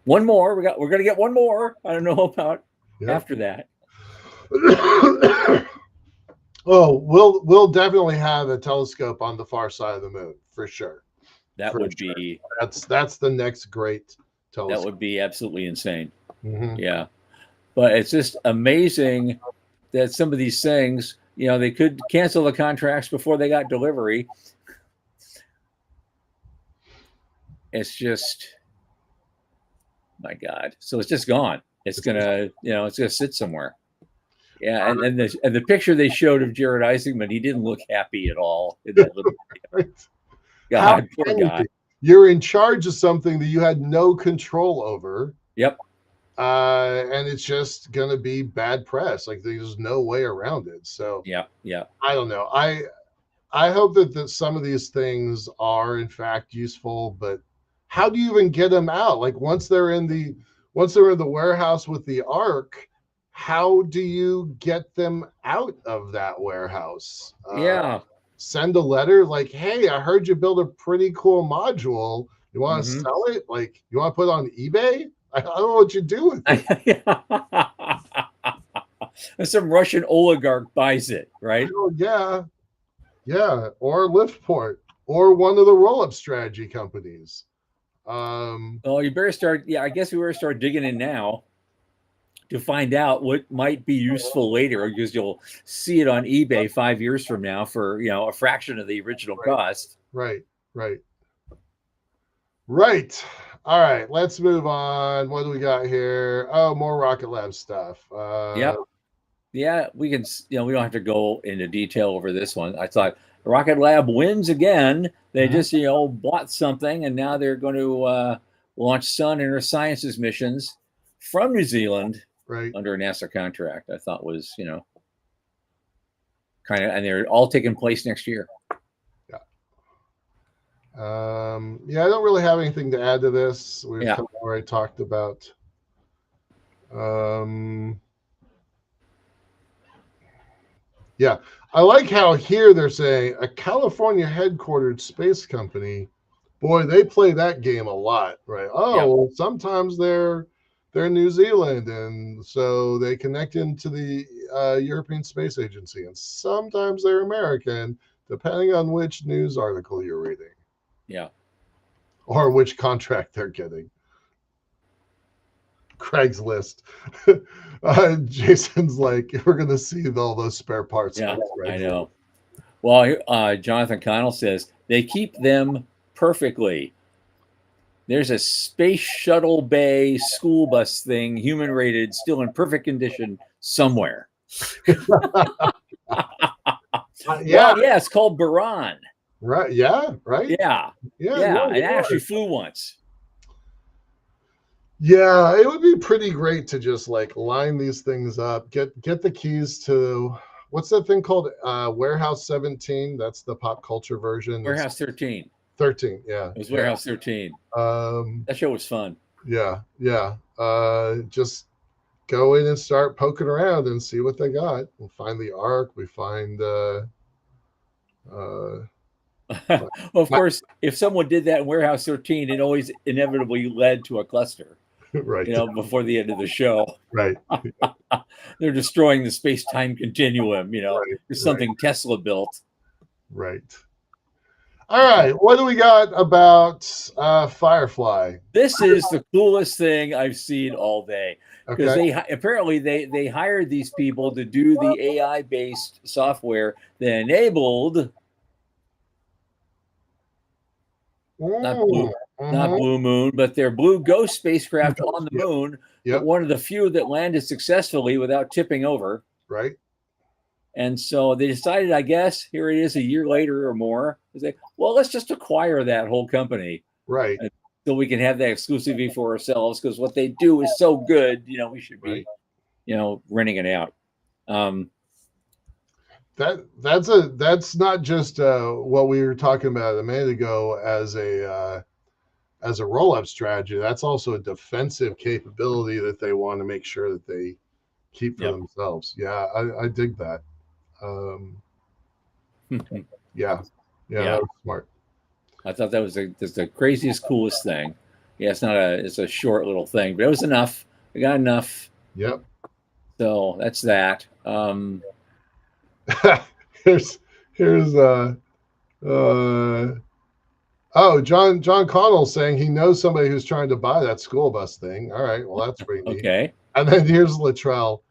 [SPEAKER 1] one more. We're going to get one more. I don't know about after that.
[SPEAKER 2] Oh, we'll definitely have a telescope on the far side of the moon for sure.
[SPEAKER 1] That would be
[SPEAKER 2] that's the next great telescope.
[SPEAKER 1] That would be absolutely insane.
[SPEAKER 2] Mm-hmm.
[SPEAKER 1] Yeah, but it's just amazing that some of these things, they could cancel the contracts before they got delivery. It's just, my God. So it's just gone. It's gonna sit somewhere. Yeah, and the picture they showed of Jared Isaacman, he didn't look happy at all in that little video. God, poor guy.
[SPEAKER 2] You're in charge of something that you had no control over.
[SPEAKER 1] Yep.
[SPEAKER 2] And it's just gonna be bad press. Like there's no way around it. So
[SPEAKER 1] yeah.
[SPEAKER 2] I don't know. I hope that some of these things are in fact useful, but how do you even get them out? Like once they're in the warehouse with the Ark, how do you get them out of that warehouse? Send a letter like, hey, I heard you build a pretty cool module. You want to sell it? Like, you want to put it on eBay? I don't know what you do with it.
[SPEAKER 1] Some Russian oligarch buys it, right?
[SPEAKER 2] Oh, yeah. Or Liftport, or one of the roll-up strategy companies.
[SPEAKER 1] Well, you better start. Yeah, I guess we better start digging in now to find out what might be useful later, because you'll see it on eBay 5 years from now for a fraction of the original cost.
[SPEAKER 2] Right. All right, let's move on. What do we got here? Oh, more Rocket Lab stuff.
[SPEAKER 1] Yep. Yeah, we can. We don't have to go into detail over this one. I thought Rocket Lab wins again. They just bought something, and now they're going to launch Sun and Earth Sciences missions from New Zealand, under a NASA contract. I thought was kind of, and they're all taking place next year.
[SPEAKER 2] I don't really have anything to add to this. We've kind of already talked about. I like how here they're saying a California headquartered space company. Boy, they play that game a lot, right? Well, sometimes they're New Zealand, and so they connect into the European Space Agency, and sometimes they're American, depending on which news article you're reading.
[SPEAKER 1] Yeah.
[SPEAKER 2] Or which contract they're getting. Craigslist. Jason's like, we're going to see all those spare parts.
[SPEAKER 1] Yeah, I know. Well, Jonathan Connell says they keep them perfectly. There's a space shuttle bay school bus thing, human rated, still in perfect condition somewhere. Well, it's called Baran.
[SPEAKER 2] Right. Yeah. Right.
[SPEAKER 1] Yeah. It actually flew once.
[SPEAKER 2] Yeah, it would be pretty great to just like line these things up, get the keys to what's that thing called? Warehouse 17. That's the pop culture version.
[SPEAKER 1] Warehouse 13.
[SPEAKER 2] 13, yeah.
[SPEAKER 1] It was Warehouse 13. That show was fun.
[SPEAKER 2] Yeah. Just go in and start poking around and see what they got. We'll find the Ark. We find
[SPEAKER 1] well, of course, if someone did that in Warehouse 13, it always inevitably led to a cluster.
[SPEAKER 2] Right.
[SPEAKER 1] Before the end of the show.
[SPEAKER 2] Right.
[SPEAKER 1] They're destroying the space-time continuum, There's something Tesla built.
[SPEAKER 2] Right. All right. What do we got about Firefly?
[SPEAKER 1] This is the coolest thing I've seen all day. Because they hired these people to do the AI-based software that enabled not Blue Moon, but their Blue Ghost spacecraft on the moon. But one of the few that landed successfully without tipping over.
[SPEAKER 2] Right.
[SPEAKER 1] And so they decided, I guess, here it is a year later or more. Let's just acquire that whole company.
[SPEAKER 2] Right.
[SPEAKER 1] So we can have that exclusively for ourselves, because what they do is so good, we should be, renting it out.
[SPEAKER 2] That's not just what we were talking about a minute ago as a roll-up strategy. That's also a defensive capability that they want to make sure that they keep for themselves. Yeah, I dig that. That was smart.
[SPEAKER 1] I thought that was the craziest, coolest thing. Yeah, it's a short little thing, but it was enough. We got enough.
[SPEAKER 2] Yep.
[SPEAKER 1] So that's that.
[SPEAKER 2] Here's John Connell saying he knows somebody who's trying to buy that school bus thing. All right, well, that's pretty neat.
[SPEAKER 1] Okay.
[SPEAKER 2] And then here's Latrell.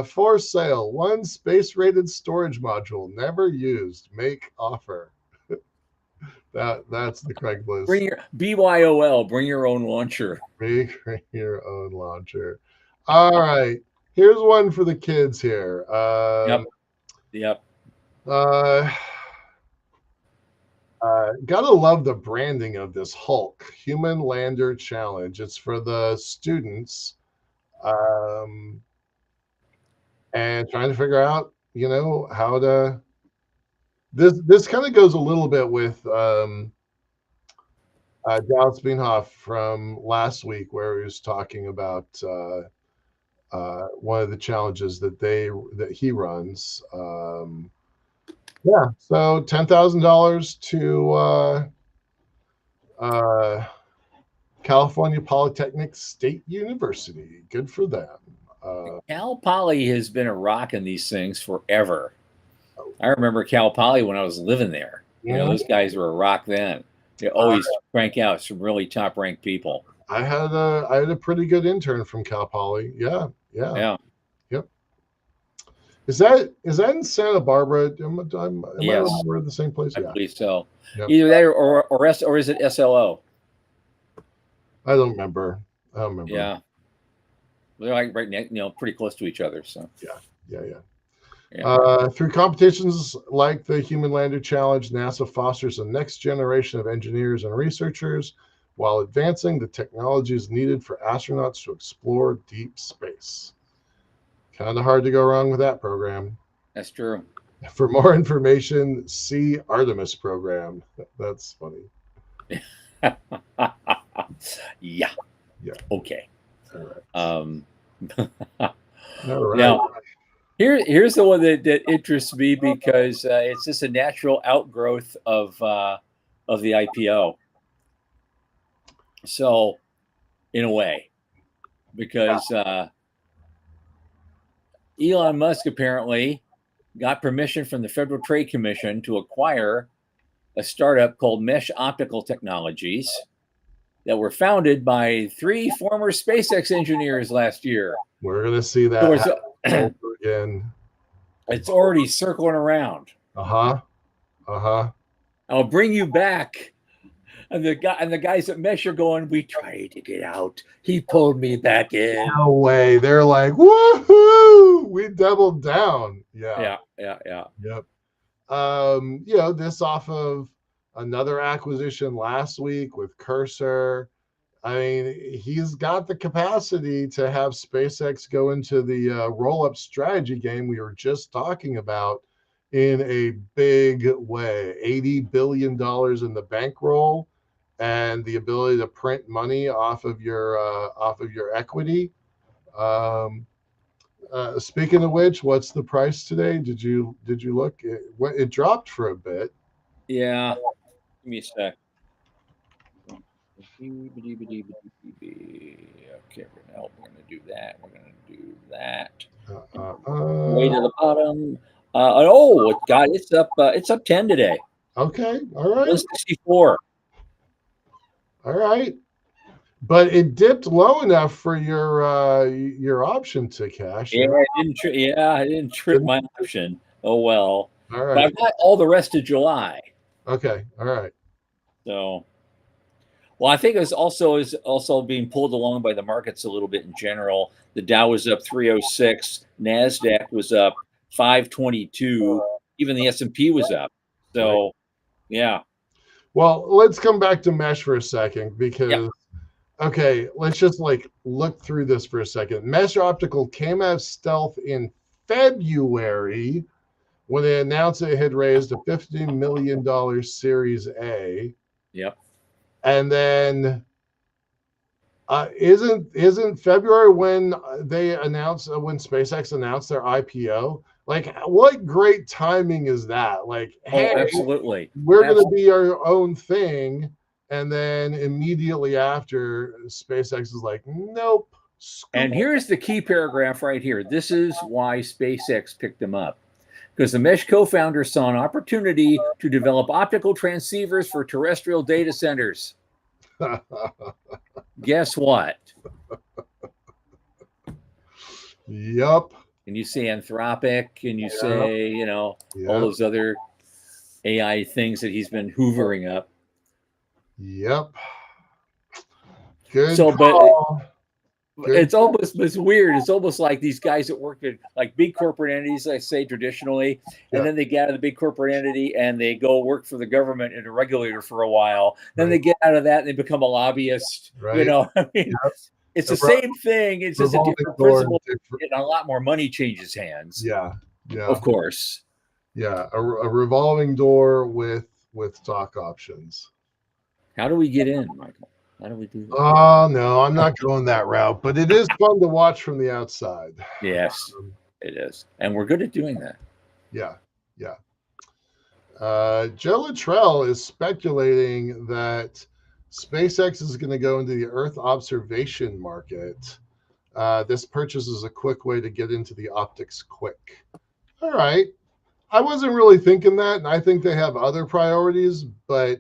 [SPEAKER 2] For sale, 1 space-rated storage module, never used. Make offer. That's the Craigslist.
[SPEAKER 1] Bring your BYOL. Bring your own launcher.
[SPEAKER 2] Bring your own launcher. All right. Here's one for the kids here.
[SPEAKER 1] Yep.
[SPEAKER 2] Gotta love the branding of this Hulk Human Lander Challenge. It's for the students, and trying to figure out, how to. This kind of goes a little bit with Dallas Beanhoff from last week, where he was talking about one of the challenges that he runs. So $10,000 to California Polytechnic State University. Good for them.
[SPEAKER 1] Cal Poly has been a rock in these things forever. I remember Cal Poly when I was living there. Those guys were a rock then. They always crank out some really top-ranked people.
[SPEAKER 2] I had a pretty good intern from Cal Poly. Yeah, Yeah.
[SPEAKER 1] Yeah.
[SPEAKER 2] Yep. Is that in Santa Barbara? Am I
[SPEAKER 1] Yes,
[SPEAKER 2] remembering the same place?
[SPEAKER 1] I
[SPEAKER 2] Yeah.
[SPEAKER 1] believe so.
[SPEAKER 2] Yep.
[SPEAKER 1] Either that or is it SLO?
[SPEAKER 2] I don't remember. I don't remember.
[SPEAKER 1] Yeah. They're like right next, pretty close to each other. So
[SPEAKER 2] Yeah. Yeah. Yeah.
[SPEAKER 1] yeah.
[SPEAKER 2] Through competitions like the Human Lander Challenge, NASA fosters a next generation of engineers and researchers while advancing the technologies needed for astronauts to explore deep space. Kind of hard to go wrong with that program.
[SPEAKER 1] That's true.
[SPEAKER 2] For more information, see Artemis program. That's funny.
[SPEAKER 1] Yeah.
[SPEAKER 2] Yeah.
[SPEAKER 1] Okay.
[SPEAKER 2] All right.
[SPEAKER 1] Um,
[SPEAKER 2] All right.
[SPEAKER 1] now, here's the one that interests me because it's just a natural outgrowth of the IPO. So, in a way, because Elon Musk apparently got permission from the Federal Trade Commission to acquire a startup called Mesh Optical Technologies that were founded by 3 former SpaceX engineers last year.
[SPEAKER 2] We're gonna see that happen over again.
[SPEAKER 1] It's already circling around.
[SPEAKER 2] Uh-huh. Uh-huh.
[SPEAKER 1] I'll bring you back. And the guys at Mesh are going, we tried to get out. He pulled me back in.
[SPEAKER 2] No way. They're like, woohoo! We doubled down. Yeah.
[SPEAKER 1] Yeah.
[SPEAKER 2] Yep. This off of another acquisition last week with Cursor. I mean, he's got the capacity to have SpaceX go into the roll-up strategy game we were just talking about in a big way. $80 billion in the bankroll and the ability to print money off of your equity. Speaking of which, what's the price today? Did you look? It dropped for a bit.
[SPEAKER 1] Yeah. Give me a sec. Okay, we're going to do that. We're going to do that. Way to the bottom. God, it's up. It's up 10 today.
[SPEAKER 2] Okay, all right,
[SPEAKER 1] 164.
[SPEAKER 2] all right. But it dipped low enough for your option to cash.
[SPEAKER 1] Yeah, I didn't trip my option. Oh well.
[SPEAKER 2] All
[SPEAKER 1] But
[SPEAKER 2] right.
[SPEAKER 1] I've got all the rest of July.
[SPEAKER 2] Okay. All right.
[SPEAKER 1] So, well, I think it is also being pulled along by the markets a little bit in general. The Dow was up 306, Nasdaq was up 522, even the S&P was up. So, yeah.
[SPEAKER 2] Well, let's come back to Mesh for a second because okay, let's just look through this for a second. Mesh Optical came out of stealth in February when they announced it had raised a $50 million Series A.
[SPEAKER 1] Yep.
[SPEAKER 2] And then isn't February when they announced when SpaceX announced their IPO? Like, what great timing is that? Like, hey,
[SPEAKER 1] absolutely,
[SPEAKER 2] we're going to be our own thing, and then immediately after, SpaceX is like, nope.
[SPEAKER 1] And here's the key paragraph right here. This is why SpaceX picked them up. Because the Mesh co-founders saw an opportunity to develop optical transceivers for terrestrial data centers. Guess what?
[SPEAKER 2] Yep.
[SPEAKER 1] And you say Anthropic, and you say, all those other AI things that he's been hoovering up.
[SPEAKER 2] Yep. Good.
[SPEAKER 1] So,
[SPEAKER 2] call.
[SPEAKER 1] It's weird. It's almost like these guys that work at like big corporate entities, I say traditionally, and then they get out of the big corporate entity and they go work for the government and a regulator for a on. Then they get out of that and they become a lobbyist.
[SPEAKER 2] Right.
[SPEAKER 1] I mean, it's the same thing. It's just a different principle, and a lot more money changes hands.
[SPEAKER 2] Yeah.
[SPEAKER 1] Of course.
[SPEAKER 2] Yeah, a revolving door with stock options.
[SPEAKER 1] How do we get in, Michael? How do we do that?
[SPEAKER 2] Oh, no, I'm not going that route, but it is fun to watch from the outside.
[SPEAKER 1] Yes, it is. And we're good at doing that.
[SPEAKER 2] Yeah. Joe Luttrell is speculating that SpaceX is going to go into the Earth observation market. This purchase is a quick way to get into the optics quick. All right. I wasn't really thinking that, and I think they have other priorities, but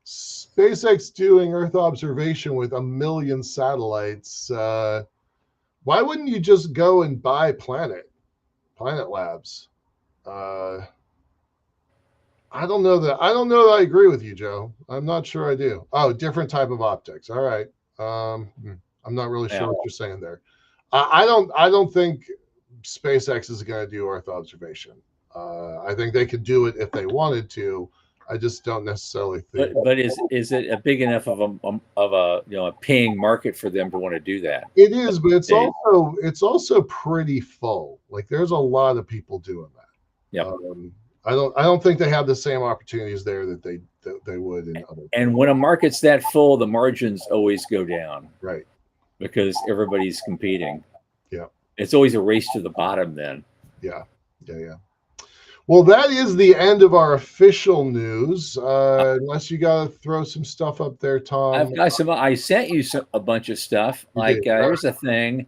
[SPEAKER 2] SpaceX doing Earth observation with 1 million satellites, why Why wouldn't you just go and buy Planet Labs? I don't know that. I don't know that I agree with you, Joe. I'm not sure I do. Oh, different type of optics. All right. I'm not really sure what you're saying there. I don't think SpaceX is going to do Earth observation. I think they could do it if they wanted to. I just don't necessarily think.
[SPEAKER 1] But is it a big enough of a paying market for them to want to do that?
[SPEAKER 2] It is, but it's also pretty full. Like there's a lot of people doing that.
[SPEAKER 1] Yeah.
[SPEAKER 2] I don't think they have the same opportunities there that they would in other.
[SPEAKER 1] And when a market's that full, the margins always go down.
[SPEAKER 2] Right.
[SPEAKER 1] Because everybody's competing.
[SPEAKER 2] Yeah.
[SPEAKER 1] It's always a race to the bottom then.
[SPEAKER 2] Yeah. Well, that is the end of our official news. Unless you got to throw some stuff up there, Tom.
[SPEAKER 1] I've got some. I sent you a bunch of stuff. Like here's a thing.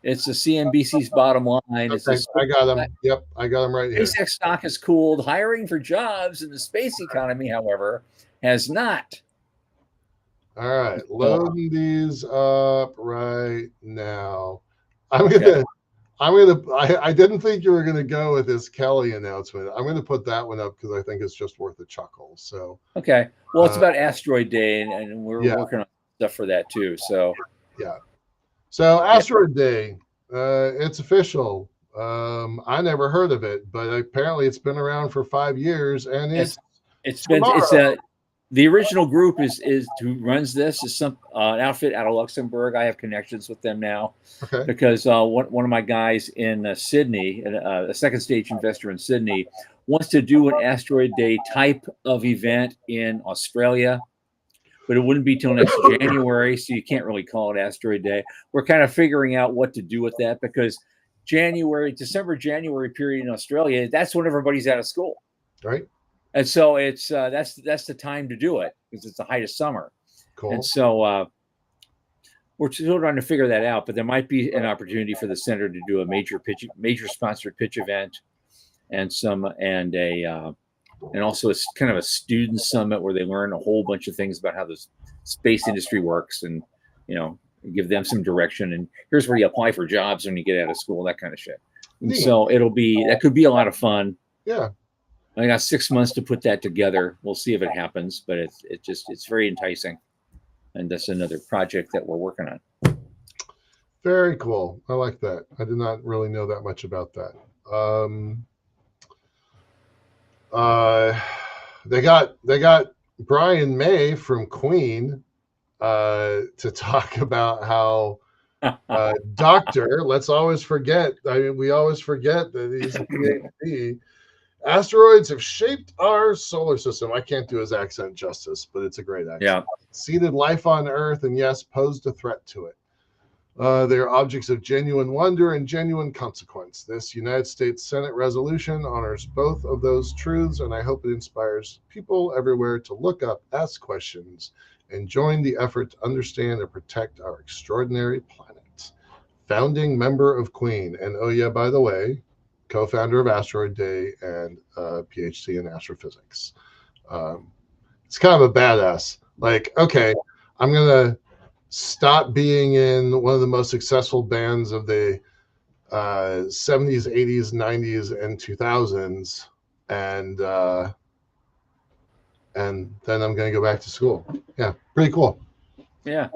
[SPEAKER 1] It's the CNBC's bottom line.
[SPEAKER 2] Okay, I got them. Yep, I got them right here.
[SPEAKER 1] SpaceX stock has cooled. Hiring for jobs in the space economy, however, has not.
[SPEAKER 2] All right, loading these up right now. I didn't think you were gonna go with this Kelly announcement. I'm gonna put that one up because I think it's just worth a chuckle. So
[SPEAKER 1] okay, well, it's about Asteroid Day, and we're working on stuff for that too. So
[SPEAKER 2] yeah. So Asteroid Day, it's official. I never heard of it, but apparently it's been around for 5 years, and
[SPEAKER 1] the original group is who runs this is an outfit out of Luxembourg. I have connections with them now because one of my guys in Sydney, a second stage investor in Sydney, wants to do an Asteroid Day type of event in Australia. But it wouldn't be till next January, so you can't really call it Asteroid Day. We're kind of figuring out what to do with that because December, January period in Australia, that's when everybody's out of school,
[SPEAKER 2] right?
[SPEAKER 1] And so it's that's the time to do it because it's the height of summer.
[SPEAKER 2] Cool.
[SPEAKER 1] And so we're still trying to figure that out. But there might be an opportunity for the center to do a major sponsored pitch event, and also it's kind of a student summit where they learn a whole bunch of things about how the space industry works and, give them some direction. And here's where you apply for jobs when you get out of school, that kind of shit. And so that could be a lot of fun.
[SPEAKER 2] Yeah.
[SPEAKER 1] I got 6 months to put that together. We'll see if it happens, but it's very enticing. And that's another project that we're working on.
[SPEAKER 2] Very cool. I like that. I did not really know that much about that. They got Brian May from Queen to talk about how Doctor. Let's always forget. We always forget that he's a PhD. Asteroids have shaped our solar system. I can't do his accent justice, but it's a great accent.
[SPEAKER 1] Yeah.
[SPEAKER 2] Seeded life on Earth, and yes, posed a threat to it. They are objects of genuine wonder and genuine consequence. This United States Senate resolution honors both of those truths, and I hope it inspires people everywhere to look up, ask questions, and join the effort to understand and protect our extraordinary planet. Founding member of Queen, and oh yeah, by the way, co-founder of Asteroid Day and PhD in astrophysics. It's kind of a badass. Like, okay, I'm gonna stop being in one of the most successful bands of the 70s, 80s, 90s, and 2000s, and then I'm going to go back to school. Yeah, pretty cool.
[SPEAKER 1] Yeah.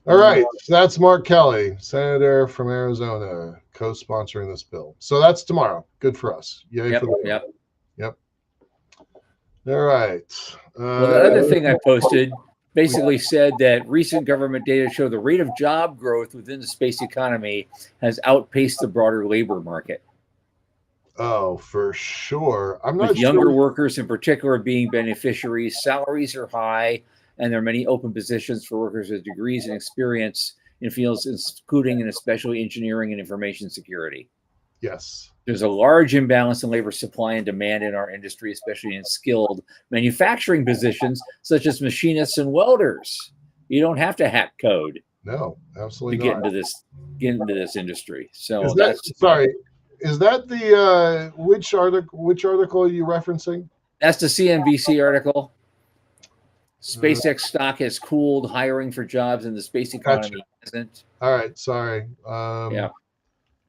[SPEAKER 2] All right, so that's Mark Kelly, senator from Arizona, co-sponsoring this bill. So that's tomorrow. Good for us. Yay for the Yep. All right.
[SPEAKER 1] Well, the other thing I posted basically said that recent government data show the rate of job growth within the space economy has outpaced the broader labor market.
[SPEAKER 2] Oh, for sure. I'm not
[SPEAKER 1] With younger workers in particular being beneficiaries, salaries are high, and there are many open positions for workers with degrees and experience in fields including and especially engineering and information security.
[SPEAKER 2] Yes.
[SPEAKER 1] There's a large imbalance in labor supply and demand in our industry, especially in skilled manufacturing positions such as machinists and welders. You don't have to hack code.
[SPEAKER 2] No, absolutely
[SPEAKER 1] to
[SPEAKER 2] not.
[SPEAKER 1] get into this industry. So
[SPEAKER 2] is that the which article are you referencing?
[SPEAKER 1] That's the CNBC article.
[SPEAKER 2] Uh,
[SPEAKER 1] SpaceX stock has cooled. Hiring for jobs in the space
[SPEAKER 2] gotcha.
[SPEAKER 1] economy hasn't.
[SPEAKER 2] All right, sorry.
[SPEAKER 1] Yeah.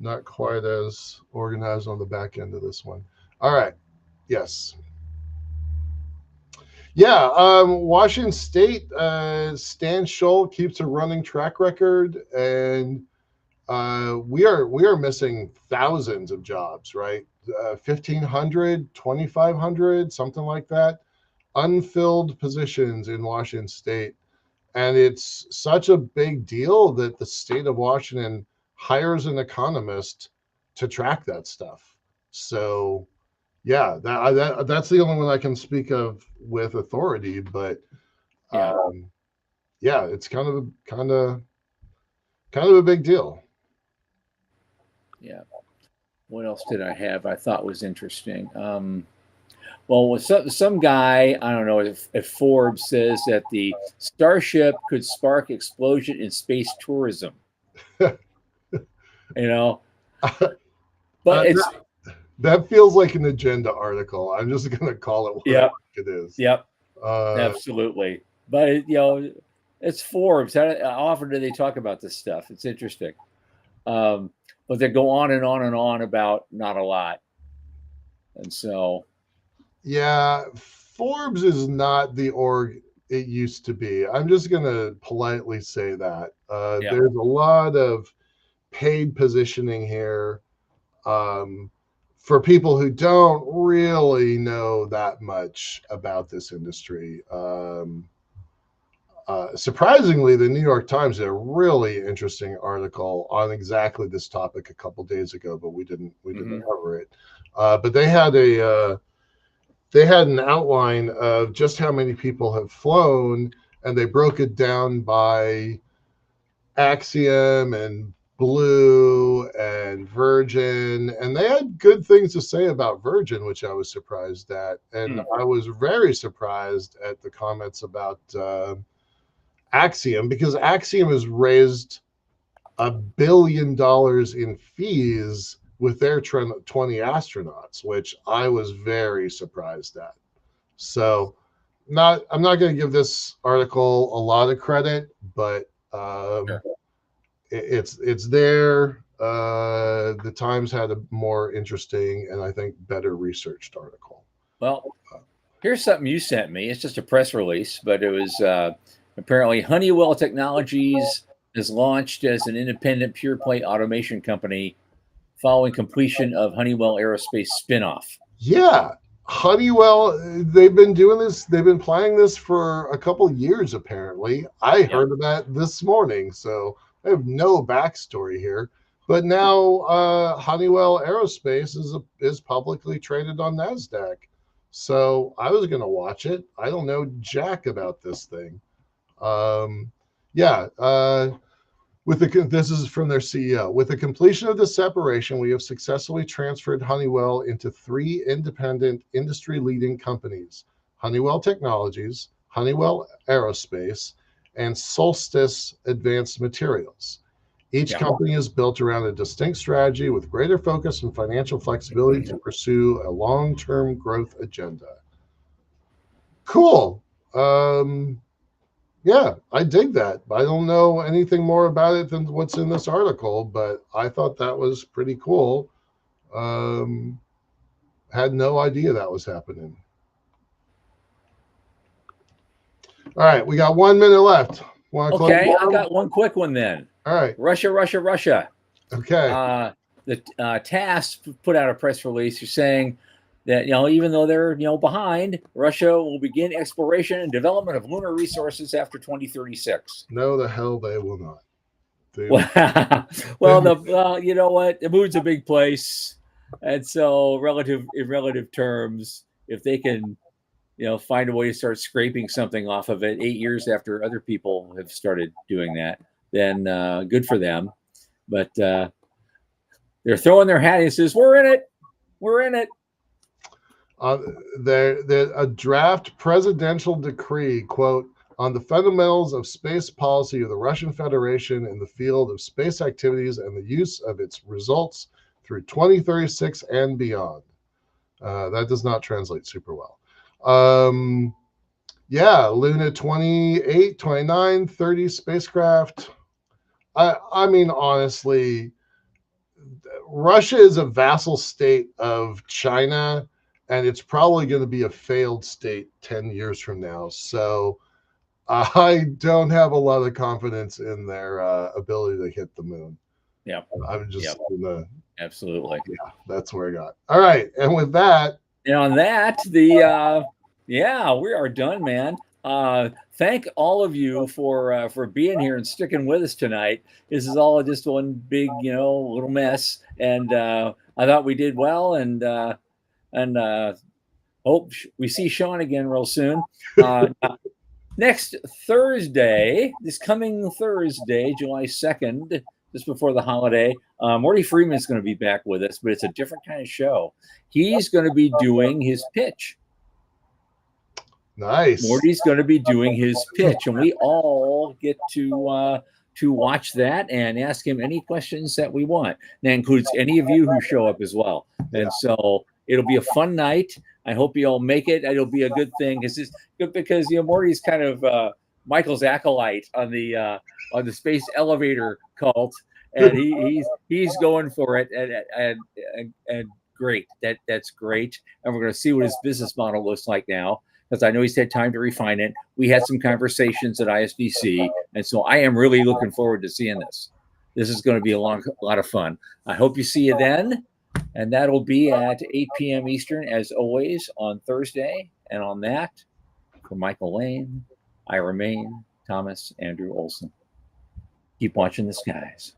[SPEAKER 2] Not quite as organized on the back end of this one. All right. Yes. Yeah. Washington State, Stan Scholl keeps a running track record, and we are missing thousands of jobs, right? 1,500, 2,500, something like that, unfilled positions in Washington State. And it's such a big deal that the state of Washington hires an economist to track that stuff. So, yeah, that's the only one I can speak of with authority. But
[SPEAKER 1] Yeah.
[SPEAKER 2] yeah, it's kind of a big deal.
[SPEAKER 1] Yeah. What else did I have I thought was interesting? Well, with some guy, I don't know if Forbes says that the Starship could spark explosion in space tourism. You know, but it's
[SPEAKER 2] that feels like an agenda article. I'm just going to call it what I
[SPEAKER 1] yep,
[SPEAKER 2] think it is.
[SPEAKER 1] yep,
[SPEAKER 2] Uh,
[SPEAKER 1] absolutely. But you know, it's Forbes. How often do they talk about this stuff? It's interesting. But they go on and on and on about not a lot, and so
[SPEAKER 2] yeah, Forbes is not the org it used to be. I'm just going to politely say that.
[SPEAKER 1] yeah,
[SPEAKER 2] There's a lot of paid positioning here, for people who don't really know that much about this industry. Surprisingly, the New York Times did a really interesting article on exactly this topic a couple days ago, but we didn't cover it. But they had an outline of just how many people have flown, and they broke it down by Axiom and Blue and Virgin, and they had good things to say about Virgin, which I was surprised at, and I was very surprised at the comments about Axiom, because Axiom has raised $1 billion in fees with their 20 astronauts, which I was very surprised at. So, I'm not going to give this article a lot of credit, but
[SPEAKER 1] sure.
[SPEAKER 2] it's there. The Times had a more interesting and I think better researched article.
[SPEAKER 1] Well, here's something you sent me. It's just a press release, but it was apparently Honeywell Technologies is launched as an independent pure play automation company following completion of Honeywell Aerospace spinoff.
[SPEAKER 2] Yeah, Honeywell, they've been doing this. They've been planning this for a couple years, apparently. I
[SPEAKER 1] Yep.
[SPEAKER 2] heard of that this morning, so I have no backstory here. But now Honeywell Aerospace is publicly traded on NASDAQ. So I was going to watch it. I don't know jack about this thing. Yeah, this is from their CEO. With the completion of the separation, we have successfully transferred Honeywell into 3 independent industry-leading companies: Honeywell Technologies, Honeywell Aerospace, and Solstice Advanced Materials. Each company is built around a distinct strategy with greater focus and financial flexibility to pursue a long-term growth agenda. Cool. Yeah, I dig that. I don't know anything more about it than what's in this article, but I thought that was pretty cool. Had no idea that was happening. All right, we got 1 minute left.
[SPEAKER 1] Okay, I got one quick one then.
[SPEAKER 2] All right.
[SPEAKER 1] Russia.
[SPEAKER 2] Okay.
[SPEAKER 1] The TASS put out a press release saying that even though they're behind, Russia will begin exploration and development of lunar resources after 2036.
[SPEAKER 2] No, the hell they will not.
[SPEAKER 1] Well, you know what? The moon's a big place, and so in relative terms, if they can, find a way to start scraping something off of it 8 years after other people have started doing that, then good for them. But they're throwing their hat and says, "We're in it. We're in it."
[SPEAKER 2] A draft presidential decree, quote, on the fundamentals of space policy of the Russian Federation in the field of space activities and the use of its results through 2036 and beyond. That does not translate super well. Yeah, Luna 28, 29, 30 spacecraft. I mean, honestly, Russia is a vassal state of China, and it's probably going to be a failed state 10 years from now. So I don't have a lot of confidence in their ability to hit the moon.
[SPEAKER 1] Yeah.
[SPEAKER 2] I'm just gonna,
[SPEAKER 1] Absolutely.
[SPEAKER 2] yeah, that's where I got. All right, and with that,
[SPEAKER 1] and on that, yeah, we are done, man. Thank all of you for being here and sticking with us tonight. This is all just one big, little mess, and I thought we did well, and hope we see Sean again real soon. Next Thursday, this coming Thursday, July 2nd, just before the holiday, Morty Freeman's going to be back with us, but it's a different kind of show. He's going to be doing his pitch.
[SPEAKER 2] nice.
[SPEAKER 1] Morty's going to be doing his pitch, and we all get to watch that and ask him any questions that we want. That includes any of you who show up as well. And so it'll be a fun night. I hope you all make it. It'll be a good thing because Morty's kind of Michael's acolyte on the space elevator cult, and he's going for it, and great. That's great. And we're going to see what his business model looks like now, because I know he's had time to refine it. We had some conversations at ISBC, and so I am really looking forward to seeing this. This is going to be a lot of fun. I hope you see you then, and that'll be at 8 p.m. Eastern, as always, on Thursday. And on that, for Michael Lane, I remain Thomas Andrew Olson. Keep watching the skies.